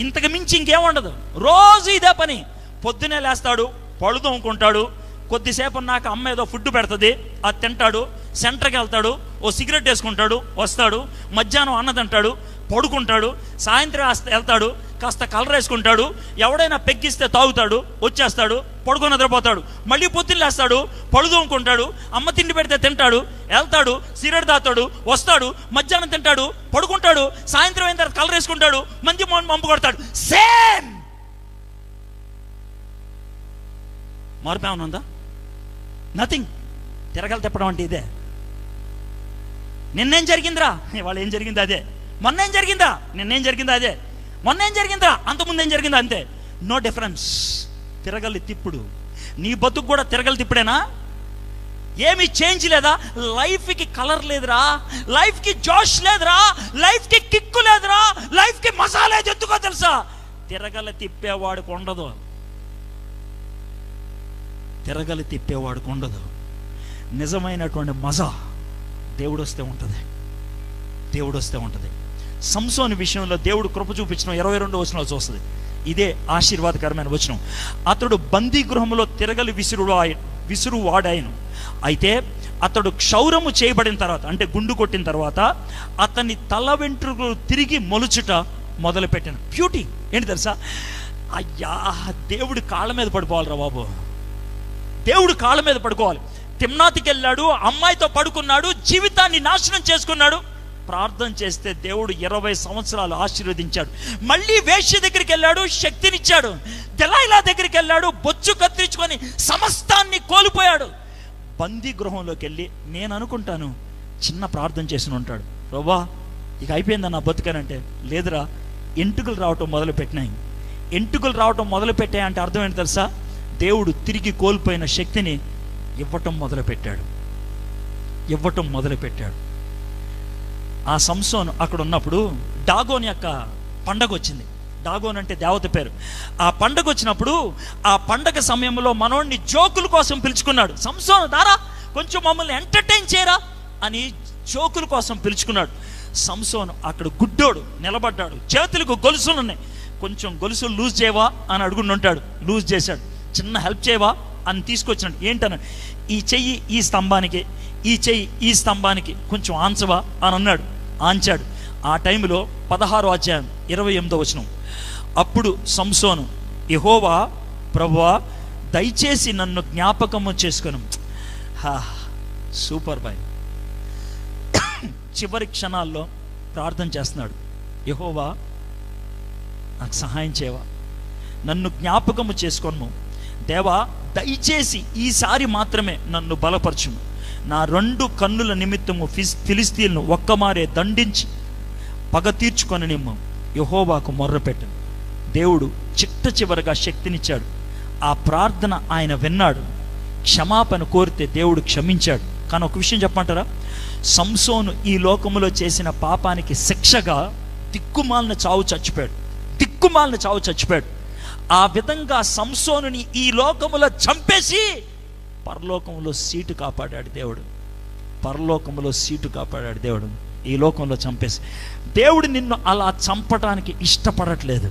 ఇంతకు మించి ఇంకేం ఉండదు. రోజు ఇదే పని. పొద్దునే లేస్తాడు, పళ్ళు తోముకుంటాడు, కొద్దిసేపు ఉన్నాక అమ్మ ఏదో ఫుడ్ పెడుతుంది, అది తింటాడు, సెంటర్కి వెళ్తాడు, ఓ సిగరెట్ వేసుకుంటాడు, వస్తాడు, మధ్యాహ్నం అన్న తింటాడు, పడుకుంటాడు, సాయంత్రం వెళ్తాడు, కాస్త కలర్ వేసుకుంటాడు, ఎవడైనా పెగ్గిస్తే తాగుతాడు, వచ్చేస్తాడు, పడుకొని నిద్రపోతాడు, మళ్ళీ పొద్దున్న లేస్తాడు, పళ్ళు తోముకుంటాడు, అమ్మ తిండి పెడితే తింటాడు, వెళ్తాడు, సిగరెట్ తాగుతాడు, వస్తాడు, మధ్యాహ్నం తింటాడు, పడుకుంటాడు, సాయంత్రం అయిన తర్వాత కలర్ వేసుకుంటాడు, మంచి మంపు కొడతాడు. సేమ్. మార్పు ఏమైనా ఉందా? నథింగ్. తిరగలు తిప్పడం అంటే ఇదే. నిన్నేం జరిగిందిరా, ఇవాళ ఏం జరిగింది అదే. మొన్న ఏం జరిగిందా, నిన్నేం జరిగిందా అదే. మొన్న ఏం జరిగిందా, అంతకుముందు ఏం జరిగిందా అంతే. No difference. తిరగలి తిప్పుడు. నీ బతుకు కూడా తిరగలి తిప్పుడేనా? ఏమి చేంజ్ లేదా? లైఫ్కి కలర్ లేదురా, లైఫ్కి జోష్ లేదురా, లైఫ్కి కిక్కు లేదురా, లైఫ్కి మజా లేదు. ఎందుకో తెలుసా? తిరగలి తిప్పేవాడికి ఉండదు. తిరగలి తిప్పేవాడికి ఉండదు. నిజమైనటువంటి మజా దేవుడు వస్తే ఉంటుంది. దేవుడు వస్తే ఉంటుంది. సంసోను విషయంలో దేవుడు కృప చూపించడం 22వ వచనంలో చూస్తుంది. ఇదే ఆశీర్వాదకరమైన వచనం. అతడు బందీ గృహంలో తిరగలి విసురువాడాయను. అయితే అతడు క్షౌరము చేయబడిన తర్వాత, అంటే గుండు కొట్టిన తర్వాత, అతని తల వెంట్రుకలు తిరిగి మొలుచుట మొదలుపెట్టాను. బ్యూటీ ఏంటి తెలుసా? అయ్యా, దేవుడి కాళ్ళ మీద పడిపోవాలిరా బాబు. దేవుడు కాళ్ళ మీద పడుకోవాలి. తిమ్నాతికి వెళ్ళాడు, అమ్మాయితో పడుకున్నాడు, జీవితాన్ని నాశనం చేసుకున్నాడు. ప్రార్థన చేస్తే దేవుడు 20 సంవత్సరాలు ఆశీర్వదించాడు. మళ్ళీ వేశ్య దగ్గరికి వెళ్ళాడు, శక్తినిచ్చాడు. దెలైలా దగ్గరికి వెళ్ళాడు, బొచ్చు కత్తిరించుకొని సమస్తాన్ని కోల్పోయాడు. బందీ గృహంలోకి వెళ్ళి నేను అనుకుంటాను చిన్న ప్రార్థన చేసి ఉంటాడు. ప్రభువా, ఇక అయిపోయిందా నా బతుకనంటే, లేదురా, ఎంటుకలు రావటం మొదలుపెట్టినాయి. ఎంటుకలు రావటం మొదలుపెట్టాయంటే అర్థం ఏంటి తెలుసా? దేవుడు తిరిగి కోల్పోయిన శక్తిని ఇవ్వటం మొదలుపెట్టాడు. ఆ సంసోను అక్కడ ఉన్నప్పుడు డాగోన్ యొక్క పండగ వచ్చింది. డాగోన్ అంటే దేవత పేరు. ఆ పండగ వచ్చినప్పుడు, ఆ పండగ సమయంలో మనోడిని జోకుల కోసం పిలుచుకున్నాడు. సంసోను, దారా కొంచెం మమ్మల్ని ఎంటర్టైన్ చేయరా అని జోకుల కోసం పిలుచుకున్నాడు. సంసోను అక్కడ గుడ్డోడు నిలబడ్డాడు, చేతులకు గొలుసులు ఉన్నాయి. కొంచెం గొలుసులు లూజ్ చేయవా అని అడుగుంటాడు. లూజ్ చేశాడు. చిన్న హెల్ప్ చేయవా అని తీసుకొచ్చినాడు. ఏంటన్నాడు? ఈ చెయ్యి ఈ స్తంభానికి, ఈ చెయ్యి ఈ స్తంభానికి కొంచెం ఆన్చవా అని అన్నాడు. ఆంచాడు. ఆ టైంలో 16వ అధ్యాయం 28వ వచనం. అప్పుడు సంసోను, యెహోవా ప్రభువా, దయచేసి నన్ను జ్ఞాపకము చేసుకొను. Super boy. చివరి క్షణాల్లో ప్రార్థన చేస్తున్నాడు. యెహోవా, నాకు సహాయం చేయవా, నన్ను జ్ఞాపకము చేసుకొను. దేవా, దయచేసి ఈసారి మాత్రమే నన్ను బలపరచుము. నా 2 కన్నుల నిమిత్తము ఫిలిస్తీన్ను ఒక్కమారే దండించి పగ తీర్చుకొని నిమ్ము. యెహోవాకు మొర్రపెట్టను. దేవుడు చివరగా శక్తినిచ్చాడు. ఆ ప్రార్థన ఆయన విన్నాడు. క్షమాపణ కోరితే దేవుడు క్షమించాడు. కానీ ఒక విషయం చెప్పమంటారా? సంసోను ఈ లోకములో చేసిన పాపానికి శిక్షగా దిక్కుమాలిన చావు చచ్చిపోయాడు. ఆ విధంగా సంసోనుని ఈ లోకములో చంపేసి పరలోకంలో సీటు కాపాడాడు దేవుడు. ఈ లోకంలో చంపేసి. దేవుడు నిన్ను అలా చంపడానికి ఇష్టపడట్లేదు.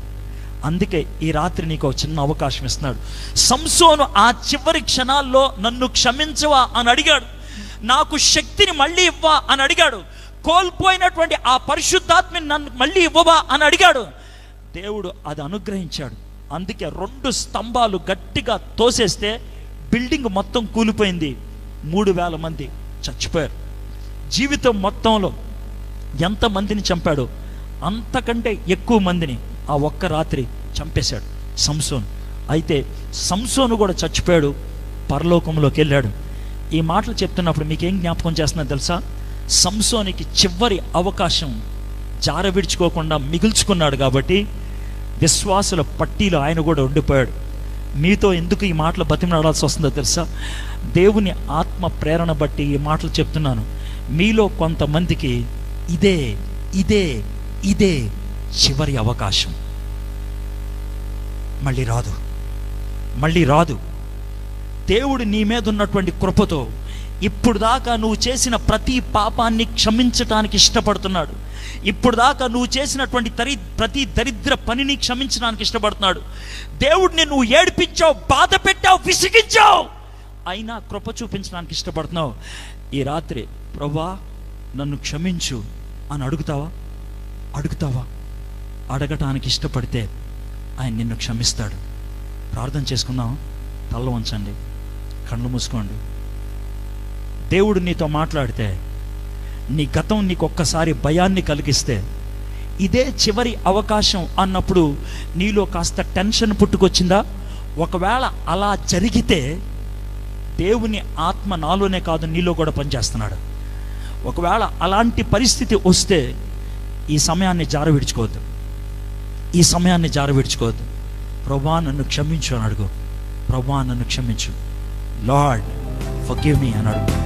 అందుకే ఈ రాత్రి నీకు ఒక చిన్న అవకాశం ఇస్తున్నాడు. సంసోను ఆ చివరి క్షణాల్లో నన్ను క్షమించవా అని అడిగాడు. నాకు శక్తిని మళ్ళీ ఇవ్వా అని అడిగాడు. కోల్పోయినటువంటి ఆ పరిశుద్ధాత్మని నన్ను మళ్ళీ ఇవ్వవా అని అడిగాడు. దేవుడు అది అనుగ్రహించాడు. అందుకే 2 స్తంభాలు గట్టిగా తోసేస్తే బిల్డింగ్ మొత్తం కూలిపోయింది. 3000 మంది చచ్చిపోయారు. జీవితం మొత్తంలో ఎంతమందిని చంపాడో అంతకంటే ఎక్కువ మందిని ఆ ఒక్క రాత్రి చంపేశాడు సంసోను. అయితే సంసోను కూడా చచ్చిపోయాడు, పరలోకంలోకి వెళ్ళాడు. ఈ మాటలు చెప్తున్నప్పుడు మీకేం జ్ఞాపకం చేస్తున్నా తెలుసా? సంసోనికి చివరి అవకాశం జార విడుచుకోకుండా మిగుల్చుకున్నాడు కాబట్టి విశ్వాసుల పట్టీలో ఆయన కూడా ఉండిపోయాడు. మీతో ఎందుకు ఈ మాటలు బతిమలాడాల్సి వస్తుందో తెలుసా? దేవుని ఆత్మ ప్రేరణ బట్టి ఈ మాటలు చెప్తున్నాను. మీలో కొంతమందికి ఇదే ఇదే ఇదే చివరి అవకాశం. మళ్ళీ రాదు. దేవుడు నీ మీద ఉన్నటువంటి కృపతో ఇప్పుడు దాకా నువ్వు చేసిన ప్రతి పాపాన్ని క్షమించటానికి ఇష్టపడుతున్నాడు. ఇప్పుడు దాకా నువ్వు చేసినటువంటి ప్రతి దరిద్ర పనిని క్షమించడానికి ఇష్టపడుతున్నాడు. దేవుడిని నువ్వు ఏడిపించావు, బాధ పెట్టావు, విసిగించావు, అయినా కృప చూపించడానికి ఇష్టపడుతున్నావు. ఈ రాత్రి ప్రభువా నన్ను క్షమించు అని అడుగుతావా? అడగటానికి ఇష్టపడితే ఆయన నిన్ను క్షమిస్తాడు. ప్రార్థన చేసుకుందాం. తల్ల వంచండి, కళ్ళు మూసుకోండి. దేవుడు నీతో మాట్లాడితే, నీ గతం నీకు ఒక్కసారి భయాన్ని కలిగిస్తే, ఇదే చివరి అవకాశం అన్నప్పుడు నీలో కాస్త టెన్షన్ పుట్టుకొచ్చిందా? ఒకవేళ అలా జరిగితే దేవుని ఆత్మ నాలోనే కాదు నీలో కూడా పనిచేస్తున్నాడు. ఒకవేళ అలాంటి పరిస్థితి వస్తే ఈ సమయాన్ని జారవిడుచుకోవద్దు. ఈ సమయాన్ని జారవిడుచుకోవద్దు. ప్రభువా నన్ను క్షమించు అని అడుగు. ప్రభువా నన్ను క్షమించు, లార్డ్ ఫర్గివ్ మీ అని అడుగు.